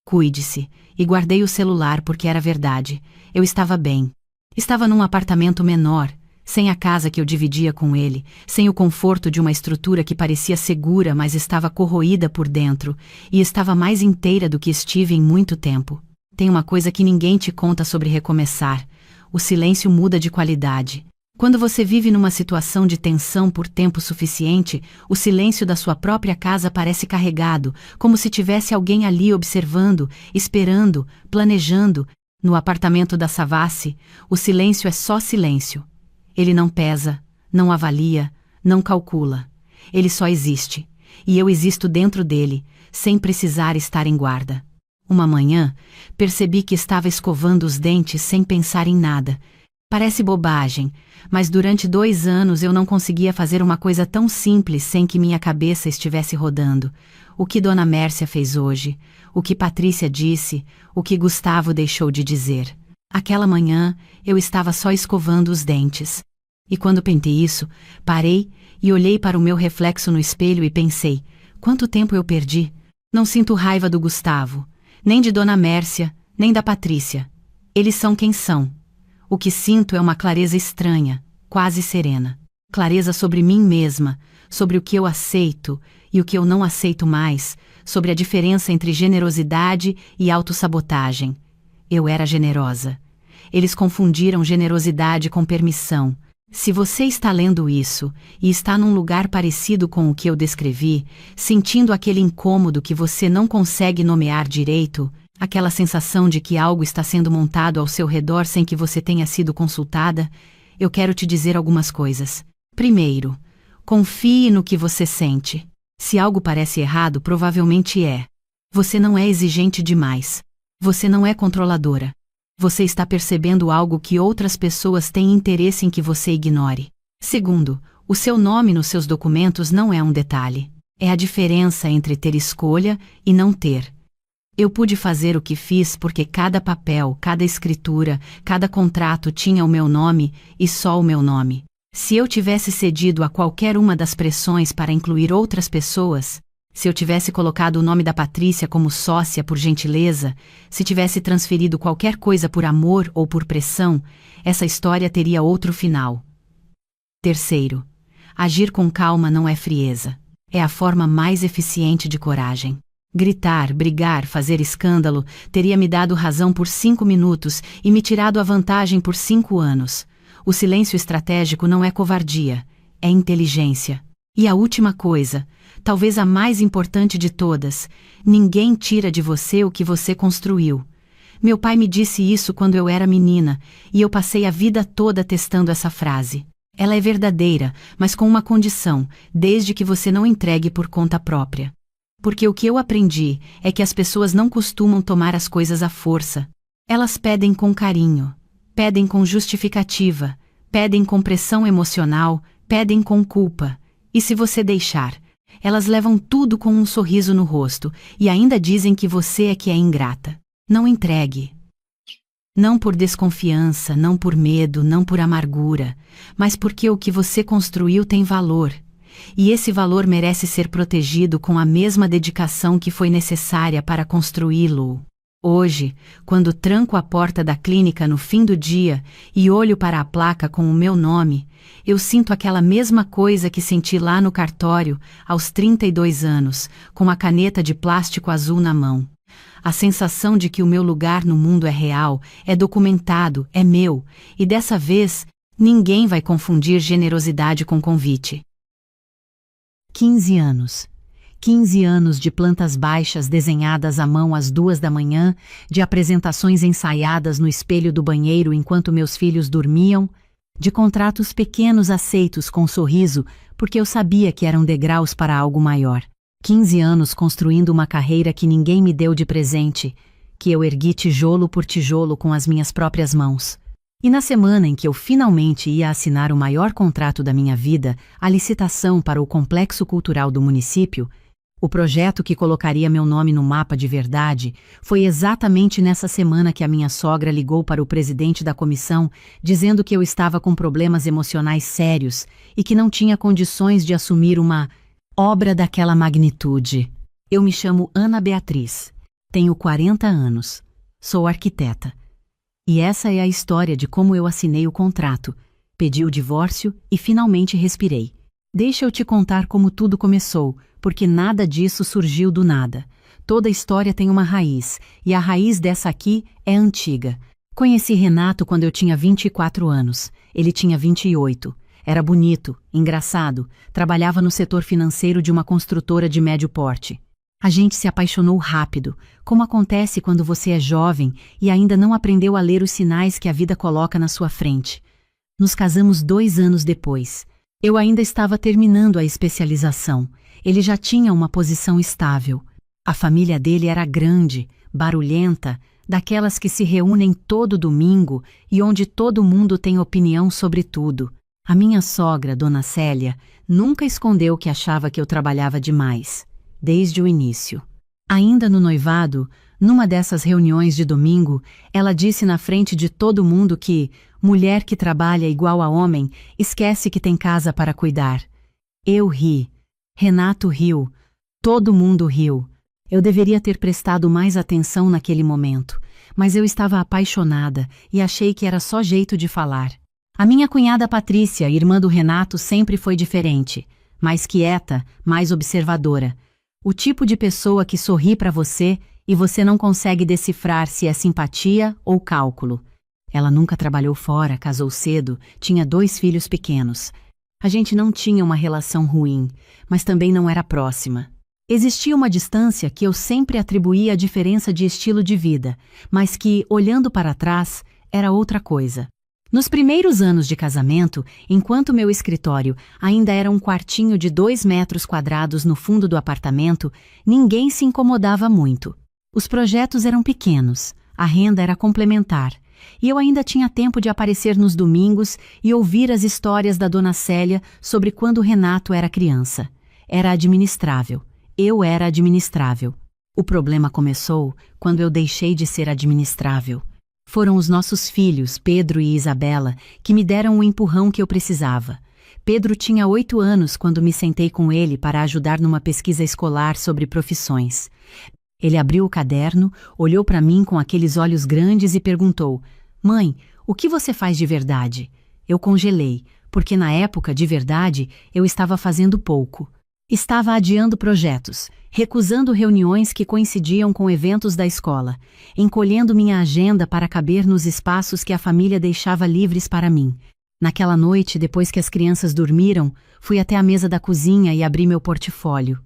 Cuide-se, e guardei o celular porque era verdade. Eu estava bem. Estava num apartamento menor, sem a casa que eu dividia com ele, sem o conforto de uma estrutura que parecia segura, mas estava corroída por dentro, e estava mais inteira do que estive em muito tempo. Tem uma coisa que ninguém te conta sobre recomeçar: o silêncio muda de qualidade. Quando você vive numa situação de tensão por tempo suficiente, o silêncio da sua própria casa parece carregado, como se tivesse alguém ali observando, esperando, planejando. No apartamento da Savassi, o silêncio é só silêncio. Ele não pesa, não avalia, não calcula. Ele só existe. E eu existo dentro dele, sem precisar estar em guarda. Uma manhã, percebi que estava escovando os dentes sem pensar em nada. Parece bobagem, mas durante 2 anos eu não conseguia fazer uma coisa tão simples sem que minha cabeça estivesse rodando. O que Dona Mércia fez hoje, o que Patrícia disse, o que Gustavo deixou de dizer. Aquela manhã, eu estava só escovando os dentes. E quando pensei isso, parei e olhei para o meu reflexo no espelho e pensei: quanto tempo eu perdi? Não sinto raiva do Gustavo, nem de Dona Mércia, nem da Patrícia. Eles são quem são. O que sinto é uma clareza estranha, quase serena. Clareza sobre mim mesma, sobre o que eu aceito e o que eu não aceito mais, sobre a diferença entre generosidade e autossabotagem. Eu era generosa. Eles confundiram generosidade com permissão. Se você está lendo isso e está num lugar parecido com o que eu descrevi, sentindo aquele incômodo que você não consegue nomear direito, aquela sensação de que algo está sendo montado ao seu redor sem que você tenha sido consultada, eu quero te dizer algumas coisas. Primeiro, confie no que você sente. Se algo parece errado, provavelmente é. Você não é exigente demais. Você não é controladora. Você está percebendo algo que outras pessoas têm interesse em que você ignore. Segundo, o seu nome nos seus documentos não é um detalhe. É a diferença entre ter escolha e não ter. Eu pude fazer o que fiz porque cada papel, cada escritura, cada contrato tinha o meu nome e só o meu nome. Se eu tivesse cedido a qualquer uma das pressões para incluir outras pessoas, se eu tivesse colocado o nome da Patrícia como sócia por gentileza, se tivesse transferido qualquer coisa por amor ou por pressão, essa história teria outro final. Terceiro, agir com calma não é frieza. É a forma mais eficiente de coragem. Gritar, brigar, fazer escândalo teria me dado razão por 5 minutos e me tirado a vantagem por 5 anos. O silêncio estratégico não é covardia, é inteligência. E a última coisa, talvez a mais importante de todas, ninguém tira de você o que você construiu. Meu pai me disse isso quando eu era menina, e eu passei a vida toda testando essa frase. Ela é verdadeira, mas com uma condição, desde que você não entregue por conta própria. Porque o que eu aprendi é que as pessoas não costumam tomar as coisas à força. Elas pedem com carinho, pedem com justificativa, pedem com pressão emocional, pedem com culpa. E se você deixar, elas levam tudo com um sorriso no rosto e ainda dizem que você é que é ingrata. Não entregue. Não por desconfiança, não por medo, não por amargura, mas porque o que você construiu tem valor. E esse valor merece ser protegido com a mesma dedicação que foi necessária para construí-lo. Hoje, quando tranco a porta da clínica no fim do dia e olho para a placa com o meu nome, eu sinto aquela mesma coisa que senti lá no cartório, aos 32 anos, com a caneta de plástico azul na mão. A sensação de que o meu lugar no mundo é real, é documentado, é meu, e dessa vez, ninguém vai confundir generosidade com convite. 15 anos. 15 anos de plantas baixas desenhadas à mão às 2 da manhã, de apresentações ensaiadas no espelho do banheiro enquanto meus filhos dormiam, de contratos pequenos aceitos com sorriso porque eu sabia que eram degraus para algo maior. 15 anos construindo uma carreira que ninguém me deu de presente, que eu ergui tijolo por tijolo com as minhas próprias mãos. E na semana em que eu finalmente ia assinar o maior contrato da minha vida, a licitação para o complexo cultural do município, o projeto que colocaria meu nome no mapa de verdade, foi exatamente nessa semana que a minha sogra ligou para o presidente da comissão, dizendo que eu estava com problemas emocionais sérios e que não tinha condições de assumir uma obra daquela magnitude. Eu me chamo Ana Beatriz, tenho 40 anos, sou arquiteta. E essa é a história de como eu assinei o contrato, pedi o divórcio e finalmente respirei. Deixa eu te contar como tudo começou, porque nada disso surgiu do nada. Toda história tem uma raiz, e a raiz dessa aqui é antiga. Conheci Renato quando eu tinha 24 anos, ele tinha 28. Era bonito, engraçado, trabalhava no setor financeiro de uma construtora de médio porte. A gente se apaixonou rápido, como acontece quando você é jovem e ainda não aprendeu a ler os sinais que a vida coloca na sua frente. Nos casamos 2 anos depois. Eu ainda estava terminando a especialização. Ele já tinha uma posição estável. A família dele era grande, barulhenta, daquelas que se reúnem todo domingo e onde todo mundo tem opinião sobre tudo. A minha sogra, Dona Célia, nunca escondeu que achava que eu trabalhava demais. Desde o início. Ainda no noivado, numa dessas reuniões de domingo, ela disse na frente de todo mundo que mulher que trabalha igual a homem esquece que tem casa para cuidar. Eu ri. Renato riu. Todo mundo riu. Eu deveria ter prestado mais atenção naquele momento, mas eu estava apaixonada e achei que era só jeito de falar. A minha cunhada Patrícia, irmã do Renato, sempre foi diferente, mais quieta, mais observadora. O tipo de pessoa que sorri para você e você não consegue decifrar se é simpatia ou cálculo. Ela nunca trabalhou fora, casou cedo, tinha 2 filhos pequenos. A gente não tinha uma relação ruim, mas também não era próxima. Existia uma distância que eu sempre atribuía à diferença de estilo de vida, mas que, olhando para trás, era outra coisa. Nos primeiros anos de casamento, enquanto meu escritório ainda era um quartinho de 2 metros quadrados no fundo do apartamento, ninguém se incomodava muito. Os projetos eram pequenos, a renda era complementar, e eu ainda tinha tempo de aparecer nos domingos e ouvir as histórias da Dona Célia sobre quando Renato era criança. Era administrável. Eu era administrável. O problema começou quando eu deixei de ser administrável. Foram os nossos filhos, Pedro e Isabela, que me deram o empurrão que eu precisava. Pedro tinha 8 anos quando me sentei com ele para ajudar numa pesquisa escolar sobre profissões. Ele abriu o caderno, olhou para mim com aqueles olhos grandes e perguntou: "Mãe, o que você faz de verdade?" Eu congelei, porque na época, de verdade, eu estava fazendo pouco. Estava adiando projetos, recusando reuniões que coincidiam com eventos da escola, encolhendo minha agenda para caber nos espaços que a família deixava livres para mim. Naquela noite, depois que as crianças dormiram, fui até a mesa da cozinha e abri meu portfólio.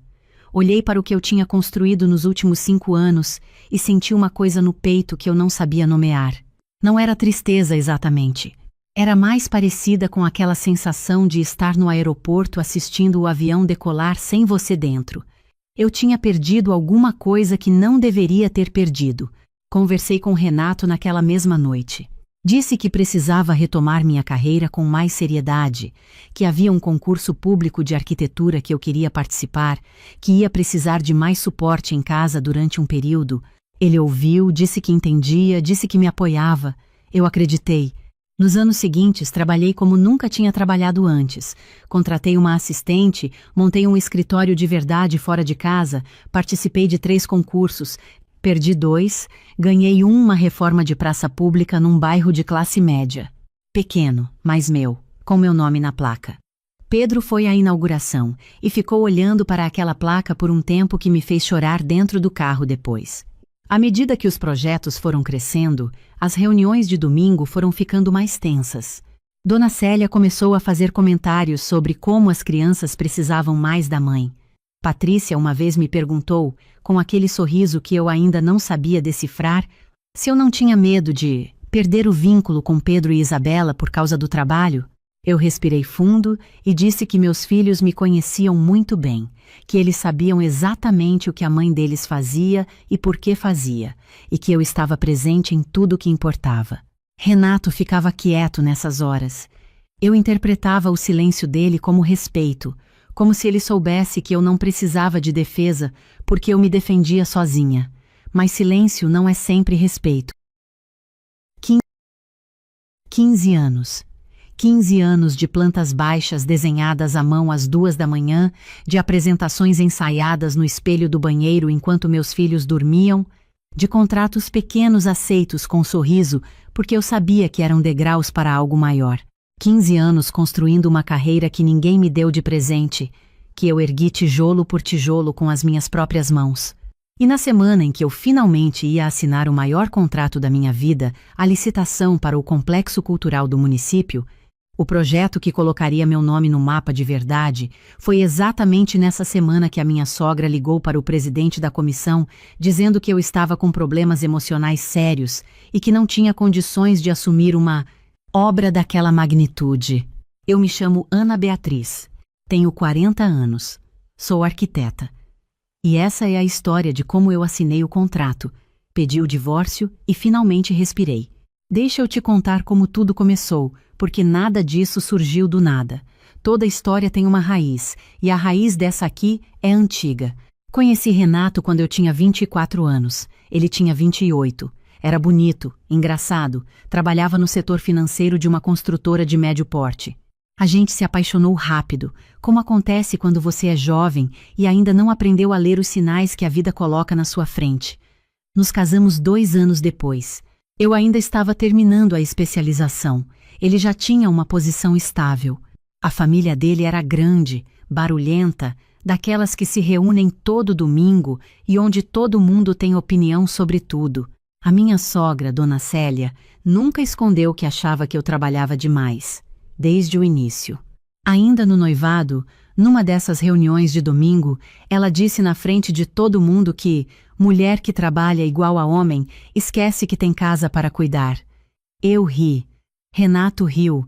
Olhei para o que eu tinha construído nos últimos 5 anos e senti uma coisa no peito que eu não sabia nomear. Não era tristeza exatamente. Era mais parecida com aquela sensação de estar no aeroporto assistindo o avião decolar sem você dentro. Eu tinha perdido alguma coisa que não deveria ter perdido. Conversei com Renato naquela mesma noite. Disse que precisava retomar minha carreira com mais seriedade, que havia um concurso público de arquitetura que eu queria participar, que ia precisar de mais suporte em casa durante um período. Ele ouviu, disse que entendia, disse que me apoiava. Eu acreditei. Nos anos seguintes, trabalhei como nunca tinha trabalhado antes. Contratei uma assistente, montei um escritório de verdade fora de casa, participei de 3 concursos, perdi 2, ganhei uma reforma de praça pública num bairro de classe média. Pequeno, mas meu, com meu nome na placa. Pedro foi à inauguração e ficou olhando para aquela placa por um tempo que me fez chorar dentro do carro depois. À medida que os projetos foram crescendo, as reuniões de domingo foram ficando mais tensas. Dona Célia começou a fazer comentários sobre como as crianças precisavam mais da mãe. Patrícia uma vez me perguntou, com aquele sorriso que eu ainda não sabia decifrar, se eu não tinha medo de perder o vínculo com Pedro e Isabela por causa do trabalho. Eu respirei fundo e disse que meus filhos me conheciam muito bem, que eles sabiam exatamente o que a mãe deles fazia e por que fazia, e que eu estava presente em tudo o que importava. Renato ficava quieto nessas horas. Eu interpretava o silêncio dele como respeito, como se ele soubesse que eu não precisava de defesa porque eu me defendia sozinha. Mas silêncio não é sempre respeito. 15 anos. 15 anos de plantas baixas desenhadas à mão às 2 da manhã, de apresentações ensaiadas no espelho do banheiro enquanto meus filhos dormiam, de contratos pequenos aceitos com sorriso porque eu sabia que eram degraus para algo maior. 15 anos construindo uma carreira que ninguém me deu de presente, que eu ergui tijolo por tijolo com as minhas próprias mãos. E na semana em que eu finalmente ia assinar o maior contrato da minha vida, a licitação para o complexo cultural do município, o projeto que colocaria meu nome no mapa de verdade, foi exatamente nessa semana que a minha sogra ligou para o presidente da comissão, dizendo que eu estava com problemas emocionais sérios e que não tinha condições de assumir uma obra daquela magnitude. Eu me chamo Ana Beatriz, tenho 40 anos, sou arquiteta. E essa é a história de como eu assinei o contrato, pedi o divórcio e finalmente respirei. Deixa eu te contar como tudo começou, porque nada disso surgiu do nada. Toda história tem uma raiz, e a raiz dessa aqui é antiga. Conheci Renato quando eu tinha 24 anos. Ele tinha 28. Era bonito, engraçado, trabalhava no setor financeiro de uma construtora de médio porte. A gente se apaixonou rápido, como acontece quando você é jovem e ainda não aprendeu a ler os sinais que a vida coloca na sua frente. Nos casamos 2 anos depois. Eu ainda estava terminando a especialização. Ele já tinha uma posição estável. A família dele era grande, barulhenta, daquelas que se reúnem todo domingo e onde todo mundo tem opinião sobre tudo. A minha sogra, Dona Célia, nunca escondeu que achava que eu trabalhava demais, desde o início. Ainda no noivado, numa dessas reuniões de domingo, ela disse na frente de todo mundo que mulher que trabalha igual a homem esquece que tem casa para cuidar. Eu ri. Renato riu.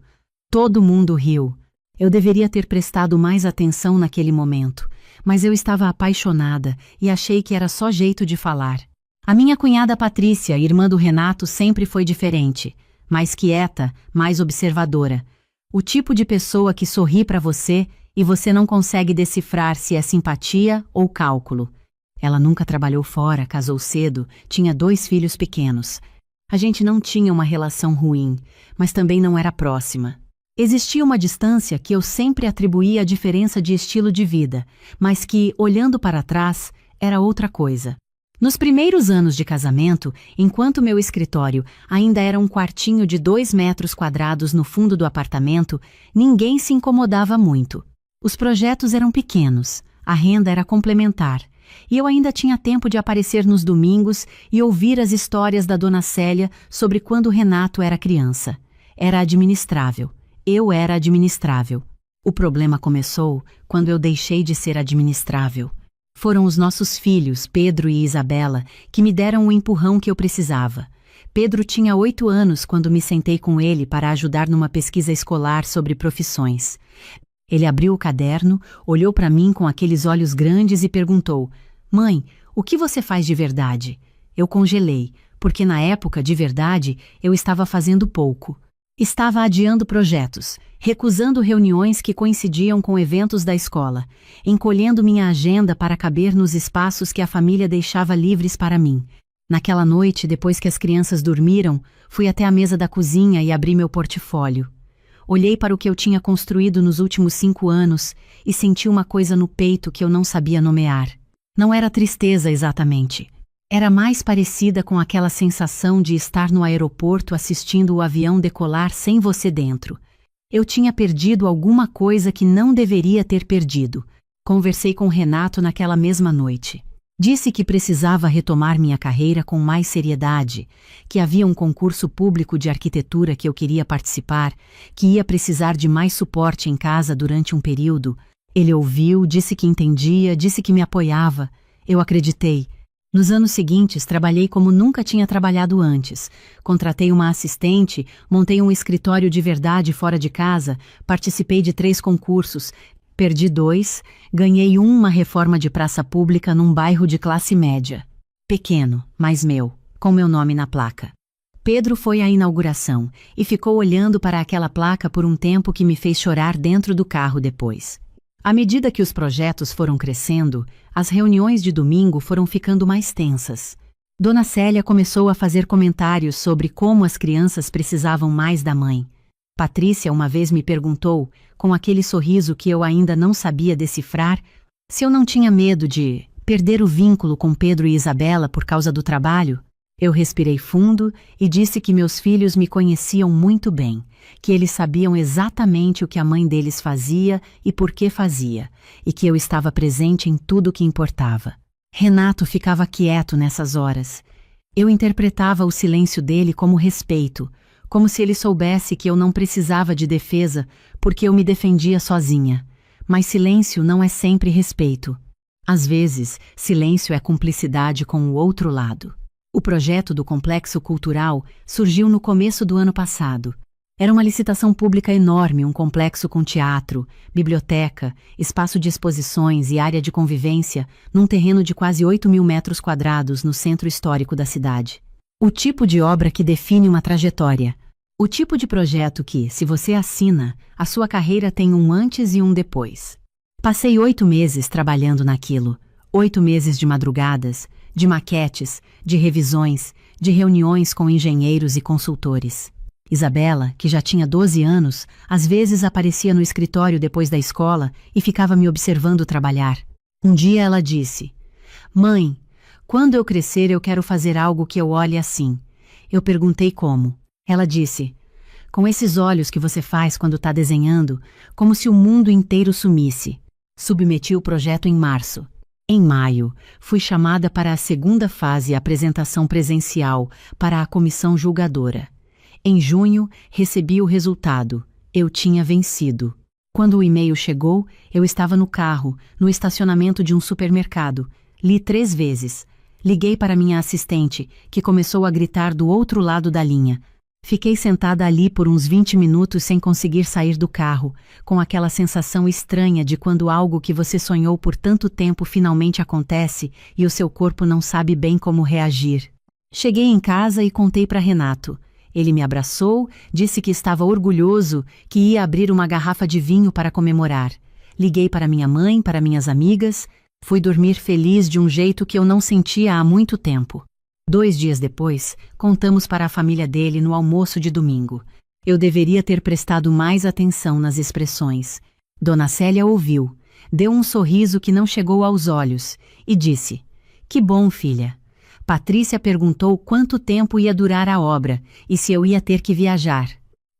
Todo mundo riu. Eu deveria ter prestado mais atenção naquele momento, mas eu estava apaixonada e achei que era só jeito de falar. A minha cunhada Patrícia, irmã do Renato, sempre foi diferente, mais quieta, mais observadora. O tipo de pessoa que sorri para você e você não consegue decifrar se é simpatia ou cálculo. Ela nunca trabalhou fora, casou cedo, tinha 2 filhos pequenos. A gente não tinha uma relação ruim, mas também não era próxima. Existia uma distância que eu sempre atribuía à diferença de estilo de vida, mas que, olhando para trás, era outra coisa. Nos primeiros anos de casamento, enquanto meu escritório ainda era um quartinho de 2 metros quadrados no fundo do apartamento, ninguém se incomodava muito. Os projetos eram pequenos, A renda era complementar, e eu ainda tinha tempo de aparecer nos domingos e ouvir as histórias da dona Célia sobre quando Renato era criança. Era administrável. Eu era administrável. O problema começou quando eu deixei de ser administrável. Foram os nossos filhos, Pedro e Isabela, que me deram o empurrão que eu precisava. Pedro tinha 8 anos quando me sentei com ele para ajudar numa pesquisa escolar sobre profissões. Ele abriu o caderno, olhou para mim com aqueles olhos grandes e perguntou: "Mãe, o que você faz de verdade?" Eu congelei, porque na época, de verdade, eu estava fazendo pouco. Estava adiando projetos, recusando reuniões que coincidiam com eventos da escola, encolhendo minha agenda para caber nos espaços que a família deixava livres para mim. Naquela noite, depois que as crianças dormiram, fui até a mesa da cozinha e abri meu portfólio. Olhei para o que eu tinha construído nos últimos 5 anos e senti uma coisa no peito que eu não sabia nomear. Não era tristeza exatamente. Era mais parecida com aquela sensação de estar no aeroporto assistindo o avião decolar sem você dentro. Eu tinha perdido alguma coisa que não deveria ter perdido. Conversei com Renato naquela mesma noite. Disse que precisava retomar minha carreira com mais seriedade, que havia um concurso público de arquitetura que eu queria participar, que ia precisar de mais suporte em casa durante um período. Ele ouviu, disse que entendia, disse que me apoiava. Eu acreditei. Nos anos seguintes, trabalhei como nunca tinha trabalhado antes. Contratei uma assistente, montei um escritório de verdade fora de casa, participei de 3 concursos, perdi 2, ganhei uma reforma de praça pública num bairro de classe média. Pequeno, mas meu, com meu nome na placa. Pedro foi à inauguração e ficou olhando para aquela placa por um tempo que me fez chorar dentro do carro depois. À medida que os projetos foram crescendo, as reuniões de domingo foram ficando mais tensas. Dona Célia começou a fazer comentários sobre como as crianças precisavam mais da mãe. Patrícia uma vez me perguntou, com aquele sorriso que eu ainda não sabia decifrar, se eu não tinha medo de perder o vínculo com Pedro e Isabela por causa do trabalho. Eu respirei fundo e disse que meus filhos me conheciam muito bem, que eles sabiam exatamente o que a mãe deles fazia e por que fazia, e que eu estava presente em tudo o que importava. Renato ficava quieto nessas horas. Eu interpretava o silêncio dele como respeito, como se ele soubesse que eu não precisava de defesa porque eu me defendia sozinha. Mas silêncio não é sempre respeito. Às vezes, silêncio é cumplicidade com o outro lado. O projeto do Complexo Cultural surgiu no começo do ano passado. Era uma licitação pública enorme, um complexo com teatro, biblioteca, espaço de exposições e área de convivência, num terreno de quase 8.000 metros quadrados no centro histórico da cidade. O tipo de obra que define uma trajetória. O tipo de projeto que, se você assina, a sua carreira tem um antes e um depois. Passei 8 meses trabalhando naquilo. 8 meses de madrugadas, de maquetes, de revisões, de reuniões com engenheiros e consultores. Isabela, que já tinha 12 anos, às vezes aparecia no escritório depois da escola e ficava me observando trabalhar. Um dia ela disse: "Mãe, quando eu crescer eu quero fazer algo que eu olhe assim." Eu perguntei como. Ela disse: "Com esses olhos que você faz quando está desenhando, como se o mundo inteiro sumisse." Submeti o projeto em março. Em maio, fui chamada para a segunda fase apresentação presencial para a comissão julgadora. Em junho, recebi o resultado. Eu tinha vencido. Quando o e-mail chegou, eu estava no carro, no estacionamento de um supermercado. Li 3 vezes. Liguei para minha assistente, que começou a gritar do outro lado da linha. Fiquei sentada ali por uns 20 minutos sem conseguir sair do carro, com aquela sensação estranha de quando algo que você sonhou por tanto tempo finalmente acontece e o seu corpo não sabe bem como reagir. Cheguei em casa e contei para Renato. Ele me abraçou, disse que estava orgulhoso, que ia abrir uma garrafa de vinho para comemorar. Liguei para minha mãe, para minhas amigas. Fui dormir feliz de um jeito que eu não sentia há muito tempo. 2 dias depois, contamos para a família dele no almoço de domingo. Eu deveria ter prestado mais atenção nas expressões. Dona Célia ouviu, deu um sorriso que não chegou aos olhos e disse: "Que bom, filha." Patrícia perguntou quanto tempo ia durar a obra e se eu ia ter que viajar.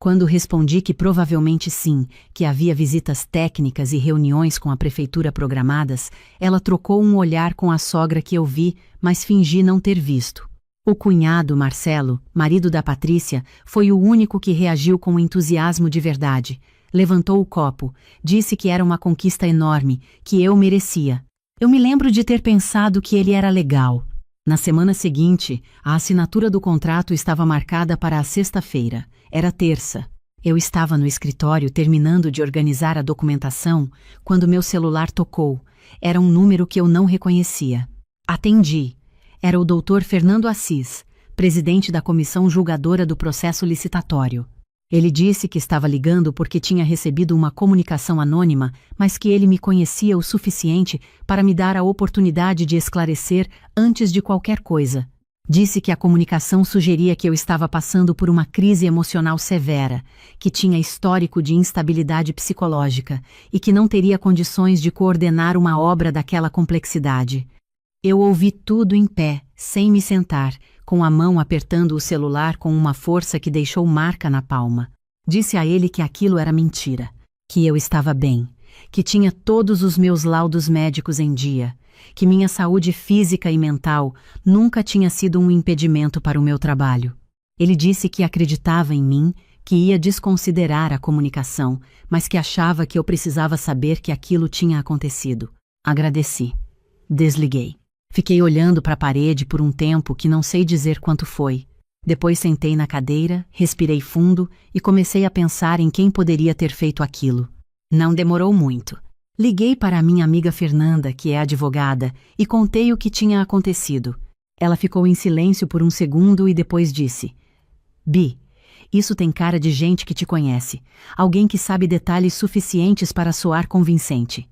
Quando respondi que provavelmente sim, que havia visitas técnicas e reuniões com a prefeitura programadas, ela trocou um olhar com a sogra que eu vi, mas fingi não ter visto. O cunhado, Marcelo, marido da Patrícia, foi o único que reagiu com entusiasmo de verdade. Levantou o copo, disse que era uma conquista enorme, que eu merecia. Eu me lembro de ter pensado que ele era legal. Na semana seguinte, a assinatura do contrato estava marcada para a sexta-feira. Era terça. Eu estava no escritório terminando de organizar a documentação quando meu celular tocou. Era um número que eu não reconhecia. Atendi. Era o Dr. Fernando Assis, presidente da comissão julgadora do processo licitatório. Ele disse que estava ligando porque tinha recebido uma comunicação anônima, mas que ele me conhecia o suficiente para me dar a oportunidade de esclarecer antes de qualquer coisa. Disse que a comunicação sugeria que eu estava passando por uma crise emocional severa, que tinha histórico de instabilidade psicológica e que não teria condições de coordenar uma obra daquela complexidade. Eu ouvi tudo em pé, sem me sentar, com a mão apertando o celular com uma força que deixou marca na palma. Disse a ele que aquilo era mentira, que eu estava bem, que tinha todos os meus laudos médicos em dia, que minha saúde física e mental nunca tinha sido um impedimento para o meu trabalho. Ele disse que acreditava em mim, que ia desconsiderar a comunicação, mas que achava que eu precisava saber que aquilo tinha acontecido. Agradeci. Desliguei. Fiquei olhando para a parede por um tempo que não sei dizer quanto foi. Depois sentei na cadeira, respirei fundo e comecei a pensar em quem poderia ter feito aquilo. Não demorou muito. Liguei para a minha amiga Fernanda, que é advogada, e contei o que tinha acontecido. Ela ficou em silêncio por um segundo e depois disse: Bi, isso tem cara de gente que te conhece, alguém que sabe detalhes suficientes para soar convincente.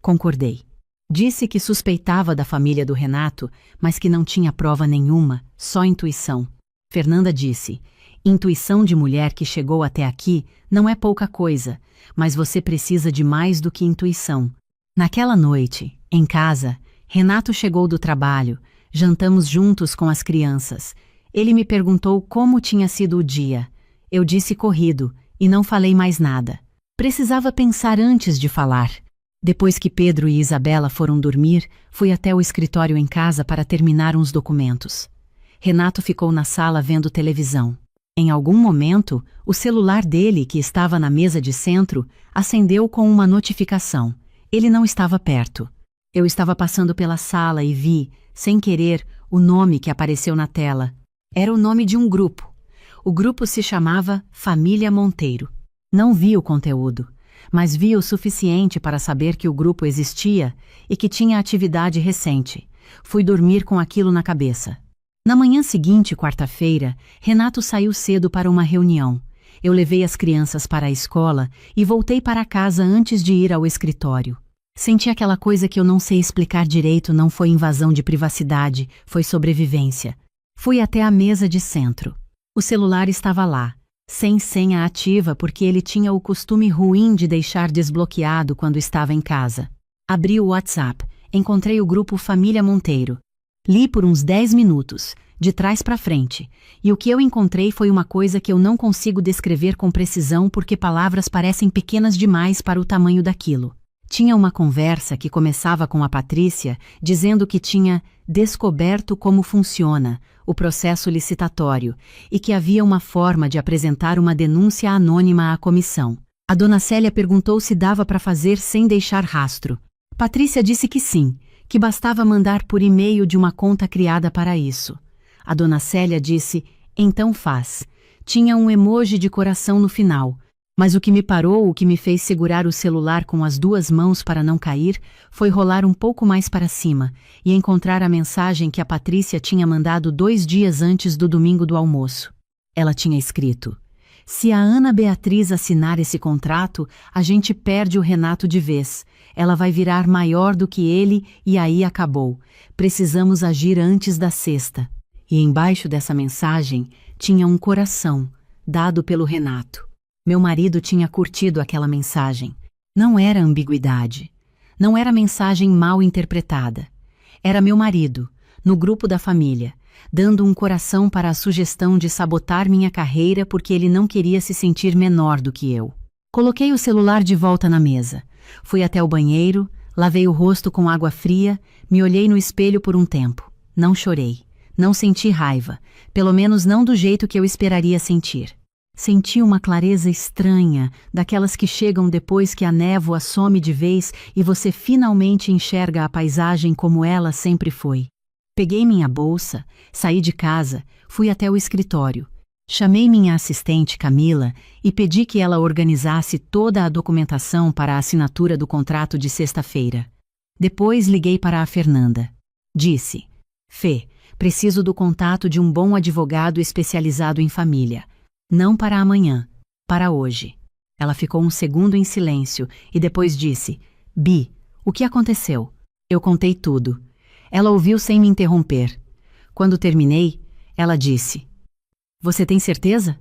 Concordei. Disse que suspeitava da família do Renato, mas que não tinha prova nenhuma, só intuição. Fernanda disse: intuição de mulher que chegou até aqui não é pouca coisa, mas você precisa de mais do que intuição. Naquela noite, em casa, Renato chegou do trabalho, jantamos juntos com as crianças. Ele me perguntou como tinha sido o dia. Eu disse corrido, e não falei mais nada. Precisava pensar antes de falar. Depois que Pedro e Isabela foram dormir, fui até o escritório em casa para terminar uns documentos. Renato ficou na sala vendo televisão. Em algum momento, o celular dele, que estava na mesa de centro, acendeu com uma notificação. Ele não estava perto. Eu estava passando pela sala e vi, sem querer, o nome que apareceu na tela. Era o nome de um grupo. O grupo se chamava Família Monteiro. Não vi o conteúdo, mas vi o suficiente para saber que o grupo existia e que tinha atividade recente. Fui dormir com aquilo na cabeça. Na manhã seguinte, quarta-feira, Renato saiu cedo para uma reunião. Eu levei as crianças para a escola e voltei para casa antes de ir ao escritório. Senti aquela coisa que eu não sei explicar direito, não foi invasão de privacidade, foi sobrevivência. Fui até a mesa de centro. O celular estava lá, sem senha ativa porque ele tinha o costume ruim de deixar desbloqueado quando estava em casa. Abri o WhatsApp, encontrei o grupo Família Monteiro. Li por uns 10 minutos, de trás para frente, e o que eu encontrei foi uma coisa que eu não consigo descrever com precisão porque palavras parecem pequenas demais para o tamanho daquilo. Tinha uma conversa que começava com a Patrícia dizendo que tinha descoberto como funciona o processo licitatório e que havia uma forma de apresentar uma denúncia anônima à comissão. A dona Célia perguntou se dava para fazer sem deixar rastro. Patrícia disse que sim, que bastava mandar por e-mail de uma conta criada para isso. A dona Célia disse: então faz. Tinha um emoji de coração no final. Mas o que me parou, o que me fez segurar o celular com as duas mãos para não cair, foi rolar um pouco mais para cima e encontrar a mensagem que a Patrícia tinha mandado 2 dias antes do domingo do almoço. Ela tinha escrito: se a Ana Beatriz assinar esse contrato, a gente perde o Renato de vez. Ela vai virar maior do que ele e aí acabou. Precisamos agir antes da sexta. E embaixo dessa mensagem tinha um coração, dado pelo Renato. Meu marido tinha curtido aquela mensagem. Não era ambiguidade. Não era mensagem mal interpretada. Era meu marido, no grupo da família, dando um coração para a sugestão de sabotar minha carreira porque ele não queria se sentir menor do que eu. Coloquei o celular de volta na mesa. Fui até o banheiro, lavei o rosto com água fria, me olhei no espelho por um tempo. Não chorei. Não senti raiva, pelo menos não do jeito que eu esperaria sentir. Senti uma clareza estranha, daquelas que chegam depois que a névoa some de vez e você finalmente enxerga a paisagem como ela sempre foi. Peguei minha bolsa, saí de casa, fui até o escritório. Chamei minha assistente Camila e pedi que ela organizasse toda a documentação para a assinatura do contrato de sexta-feira. Depois liguei para a Fernanda. Disse: Fê, preciso do contato de um bom advogado especializado em família. Não para amanhã, para hoje. Ela ficou um segundo em silêncio e depois disse: Bi, o que aconteceu? Eu contei tudo. Ela ouviu sem me interromper. Quando terminei, ela disse: Você tem certeza?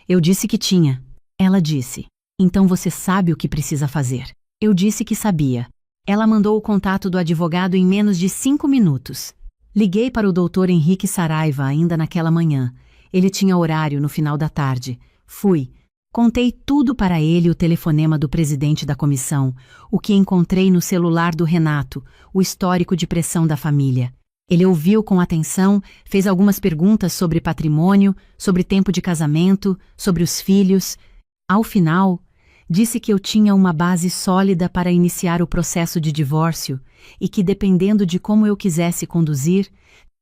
Eu disse que tinha. Ela disse: Então você sabe o que precisa fazer. Eu disse que sabia. Ela mandou o contato do advogado em menos de 5 minutos. Liguei para o Dr. Henrique Saraiva ainda naquela manhã. Ele tinha horário no final da tarde. Fui. Contei tudo para ele, o telefonema do presidente da comissão, o que encontrei no celular do Renato, o histórico de pressão da família. Ele ouviu com atenção, fez algumas perguntas sobre patrimônio, sobre tempo de casamento, sobre os filhos. Ao final, disse que eu tinha uma base sólida para iniciar o processo de divórcio e que, dependendo de como eu quisesse conduzir,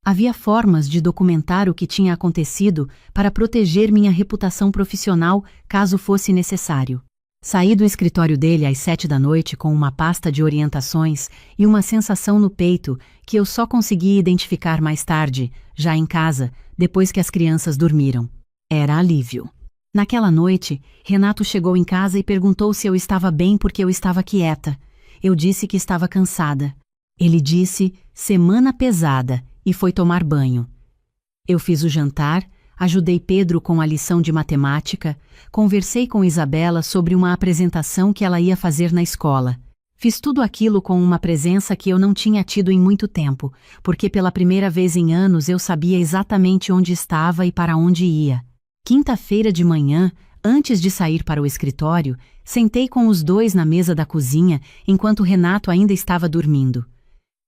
havia formas de documentar o que tinha acontecido para proteger minha reputação profissional caso fosse necessário. Saí do escritório dele às 7 da noite com uma pasta de orientações e uma sensação no peito que eu só consegui identificar mais tarde, já em casa, depois que as crianças dormiram. Era alívio. Naquela noite, Renato chegou em casa e perguntou se eu estava bem porque eu estava quieta. Eu disse que estava cansada. Ele disse: semana pesada, e foi tomar banho. Eu fiz o jantar, ajudei Pedro com a lição de matemática, conversei com Isabela sobre uma apresentação que ela ia fazer na escola. Fiz tudo aquilo com uma presença que eu não tinha tido em muito tempo, porque pela primeira vez em anos eu sabia exatamente onde estava e para onde ia. Quinta-feira de manhã, antes de sair para o escritório, sentei com os dois na mesa da cozinha enquanto Renato ainda estava dormindo.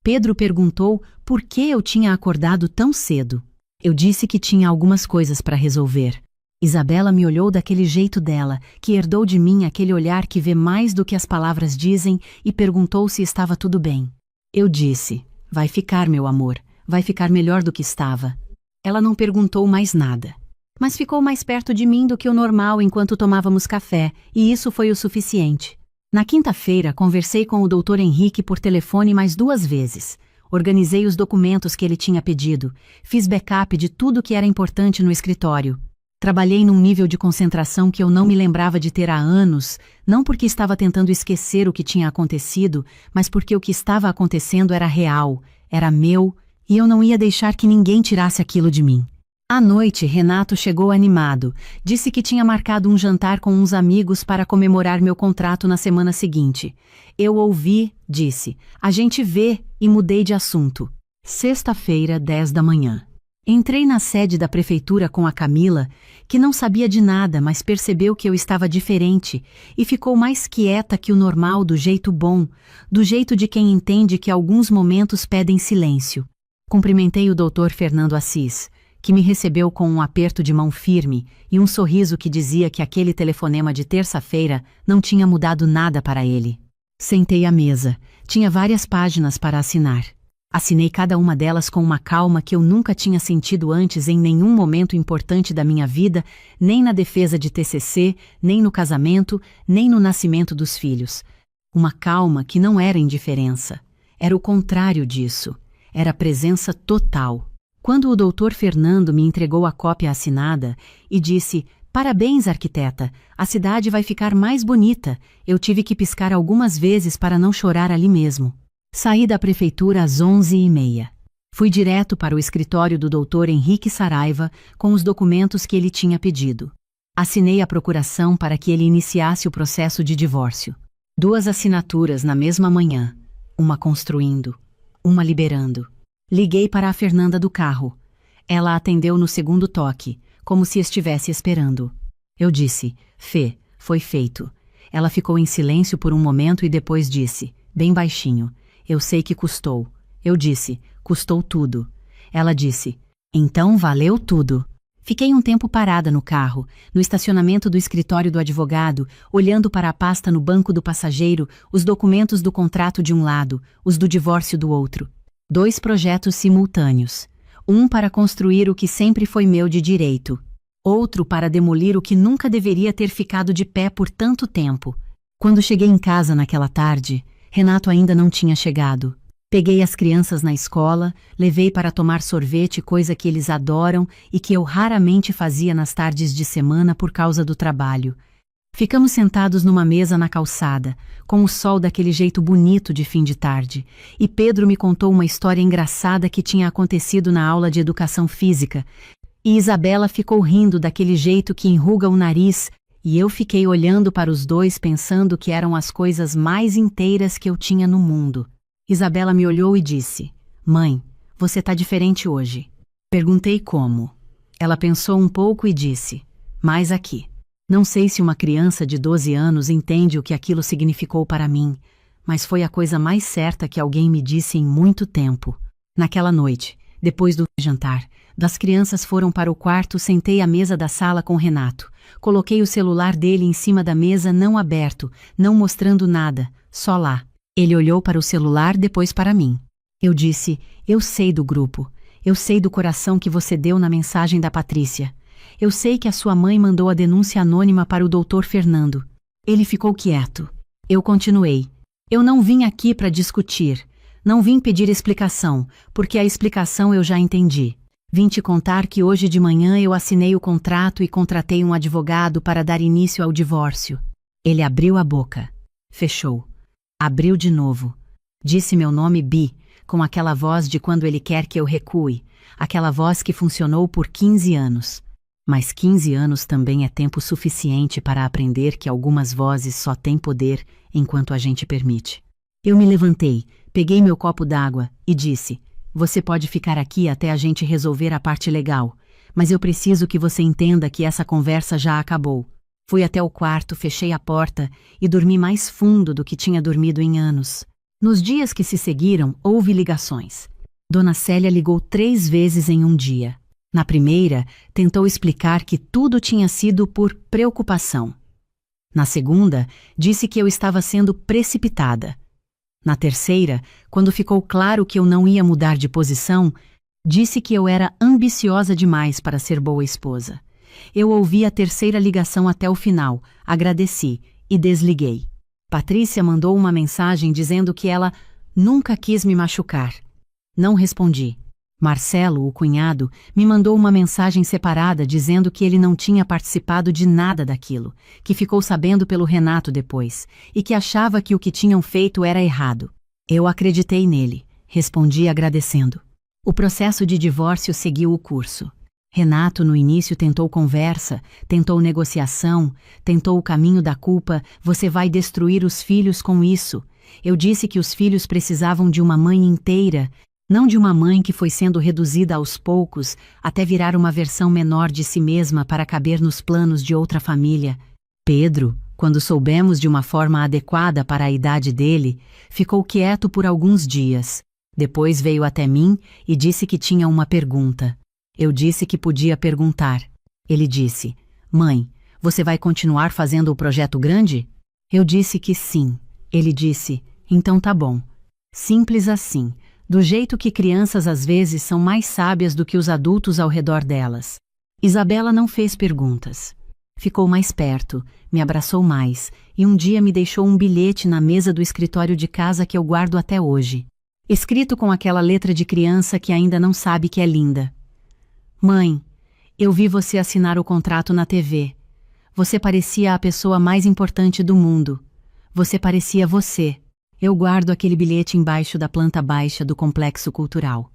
Pedro perguntou por que eu tinha acordado tão cedo. Eu disse que tinha algumas coisas para resolver. Isabela me olhou daquele jeito dela, que herdou de mim aquele olhar que vê mais do que as palavras dizem, e perguntou se estava tudo bem. Eu disse: vai ficar, meu amor, vai ficar melhor do que estava. Ela não perguntou mais nada, mas ficou mais perto de mim do que o normal enquanto tomávamos café, e isso foi o suficiente. Na quinta-feira, conversei com o Dr. Henrique por telefone mais 2 vezes. Organizei os documentos que ele tinha pedido. Fiz backup de tudo que era importante no escritório. Trabalhei num nível de concentração que eu não me lembrava de ter há anos, não porque estava tentando esquecer o que tinha acontecido, mas porque o que estava acontecendo era real, era meu, e eu não ia deixar que ninguém tirasse aquilo de mim. À noite, Renato chegou animado. Disse que tinha marcado um jantar com uns amigos para comemorar meu contrato na semana seguinte. Eu ouvi, disse. A gente vê, e mudei de assunto. Sexta-feira, 10 da manhã. Entrei na sede da prefeitura com a Camila, que não sabia de nada, mas percebeu que eu estava diferente e ficou mais quieta que o normal, do jeito bom, do jeito de quem entende que alguns momentos pedem silêncio. Cumprimentei o Dr. Fernando Assis, que me recebeu com um aperto de mão firme e um sorriso que dizia que aquele telefonema de terça-feira não tinha mudado nada para ele. Sentei à mesa. Tinha várias páginas para assinar. Assinei cada uma delas com uma calma que eu nunca tinha sentido antes em nenhum momento importante da minha vida, nem na defesa de TCC, nem no casamento, nem no nascimento dos filhos. Uma calma que não era indiferença. Era o contrário disso. Era presença total. Quando o Dr. Fernando me entregou a cópia assinada e disse: parabéns, arquiteta, a cidade vai ficar mais bonita, eu tive que piscar algumas vezes para não chorar ali mesmo. Saí da prefeitura às 11h30. Fui direto para o escritório do Dr. Henrique Saraiva com os documentos que ele tinha pedido. Assinei a procuração para que ele iniciasse o processo de divórcio. 2 assinaturas na mesma manhã, uma construindo, uma liberando. Liguei para a Fernanda do carro. Ela atendeu no segundo toque, como se estivesse esperando. Eu disse: Fê, foi feito. Ela ficou em silêncio por um momento e depois disse, bem baixinho: eu sei que custou. Eu disse: custou tudo. Ela disse: então valeu tudo. Fiquei um tempo parada no carro, no estacionamento do escritório do advogado, olhando para a pasta no banco do passageiro, os documentos do contrato de um lado, os do divórcio do outro. 2 projetos simultâneos. Um para construir o que sempre foi meu de direito. Outro para demolir o que nunca deveria ter ficado de pé por tanto tempo. Quando cheguei em casa naquela tarde, Renato ainda não tinha chegado. Peguei as crianças na escola, levei para tomar sorvete, coisa que eles adoram e que eu raramente fazia nas tardes de semana por causa do trabalho. Ficamos sentados numa mesa na calçada, com o sol daquele jeito bonito de fim de tarde, e Pedro me contou uma história engraçada que tinha acontecido na aula de educação física, e Isabela ficou rindo daquele jeito que enruga o nariz, e eu fiquei olhando para os dois pensando que eram as coisas mais inteiras que eu tinha no mundo. Isabela me olhou e disse: mãe, você tá diferente hoje. Perguntei como. Ela pensou um pouco e disse: mais aqui. Não sei se uma criança de 12 anos entende o que aquilo significou para mim, mas foi a coisa mais certa que alguém me disse em muito tempo. Naquela noite, depois do jantar, das crianças foram para o quarto, sentei à mesa da sala com Renato. Coloquei o celular dele em cima da mesa, não aberto, não mostrando nada, só lá. Ele olhou para o celular, depois para mim. Eu disse: eu sei do grupo. Eu sei do coração que você deu na mensagem da Patrícia. Eu sei que a sua mãe mandou a denúncia anônima para o Dr. Fernando. Ele ficou quieto. Eu continuei: eu não vim aqui para discutir. Não vim pedir explicação, porque a explicação eu já entendi. Vim te contar que hoje de manhã eu assinei o contrato e contratei um advogado para dar início ao divórcio. Ele abriu a boca. Fechou. Abriu de novo. Disse meu nome Bi, com aquela voz de quando ele quer que eu recue, aquela voz que funcionou por 15 anos. Mas 15 anos também é tempo suficiente para aprender que algumas vozes só têm poder enquanto a gente permite. Eu me levantei, peguei meu copo d'água e disse: você pode ficar aqui até a gente resolver a parte legal, mas eu preciso que você entenda que essa conversa já acabou. Fui até o quarto, fechei a porta e dormi mais fundo do que tinha dormido em anos. Nos dias que se seguiram, houve ligações. Dona Célia ligou 3 vezes em um dia. Na primeira, tentou explicar que tudo tinha sido por preocupação. Na segunda, disse que eu estava sendo precipitada. Na terceira, quando ficou claro que eu não ia mudar de posição, disse que eu era ambiciosa demais para ser boa esposa. Eu ouvi a terceira ligação até o final, agradeci e desliguei. Patrícia mandou uma mensagem dizendo que ela nunca quis me machucar. Não respondi. Marcelo, o cunhado, me mandou uma mensagem separada dizendo que ele não tinha participado de nada daquilo, que ficou sabendo pelo Renato depois, e que achava que o que tinham feito era errado. Eu acreditei nele, respondi agradecendo. O processo de divórcio seguiu o curso. Renato no início tentou conversa, tentou negociação, tentou o caminho da culpa: você vai destruir os filhos com isso. Eu disse que os filhos precisavam de uma mãe inteira, não de uma mãe que foi sendo reduzida aos poucos até virar uma versão menor de si mesma para caber nos planos de outra família. Pedro, quando soubemos de uma forma adequada para a idade dele, ficou quieto por alguns dias. Depois veio até mim e disse que tinha uma pergunta. Eu disse que podia perguntar. Ele disse: mãe, você vai continuar fazendo o projeto grande? Eu disse que sim. Ele disse: então tá bom. Simples assim, do jeito que crianças às vezes são mais sábias do que os adultos ao redor delas. Isabela não fez perguntas. Ficou mais perto, me abraçou mais e um dia me deixou um bilhete na mesa do escritório de casa que eu guardo até hoje. Escrito com aquela letra de criança que ainda não sabe que é linda. Mãe, eu vi você assinar o contrato na TV. Você parecia a pessoa mais importante do mundo. Você parecia você. Eu guardo aquele bilhete embaixo da planta baixa do Complexo Cultural.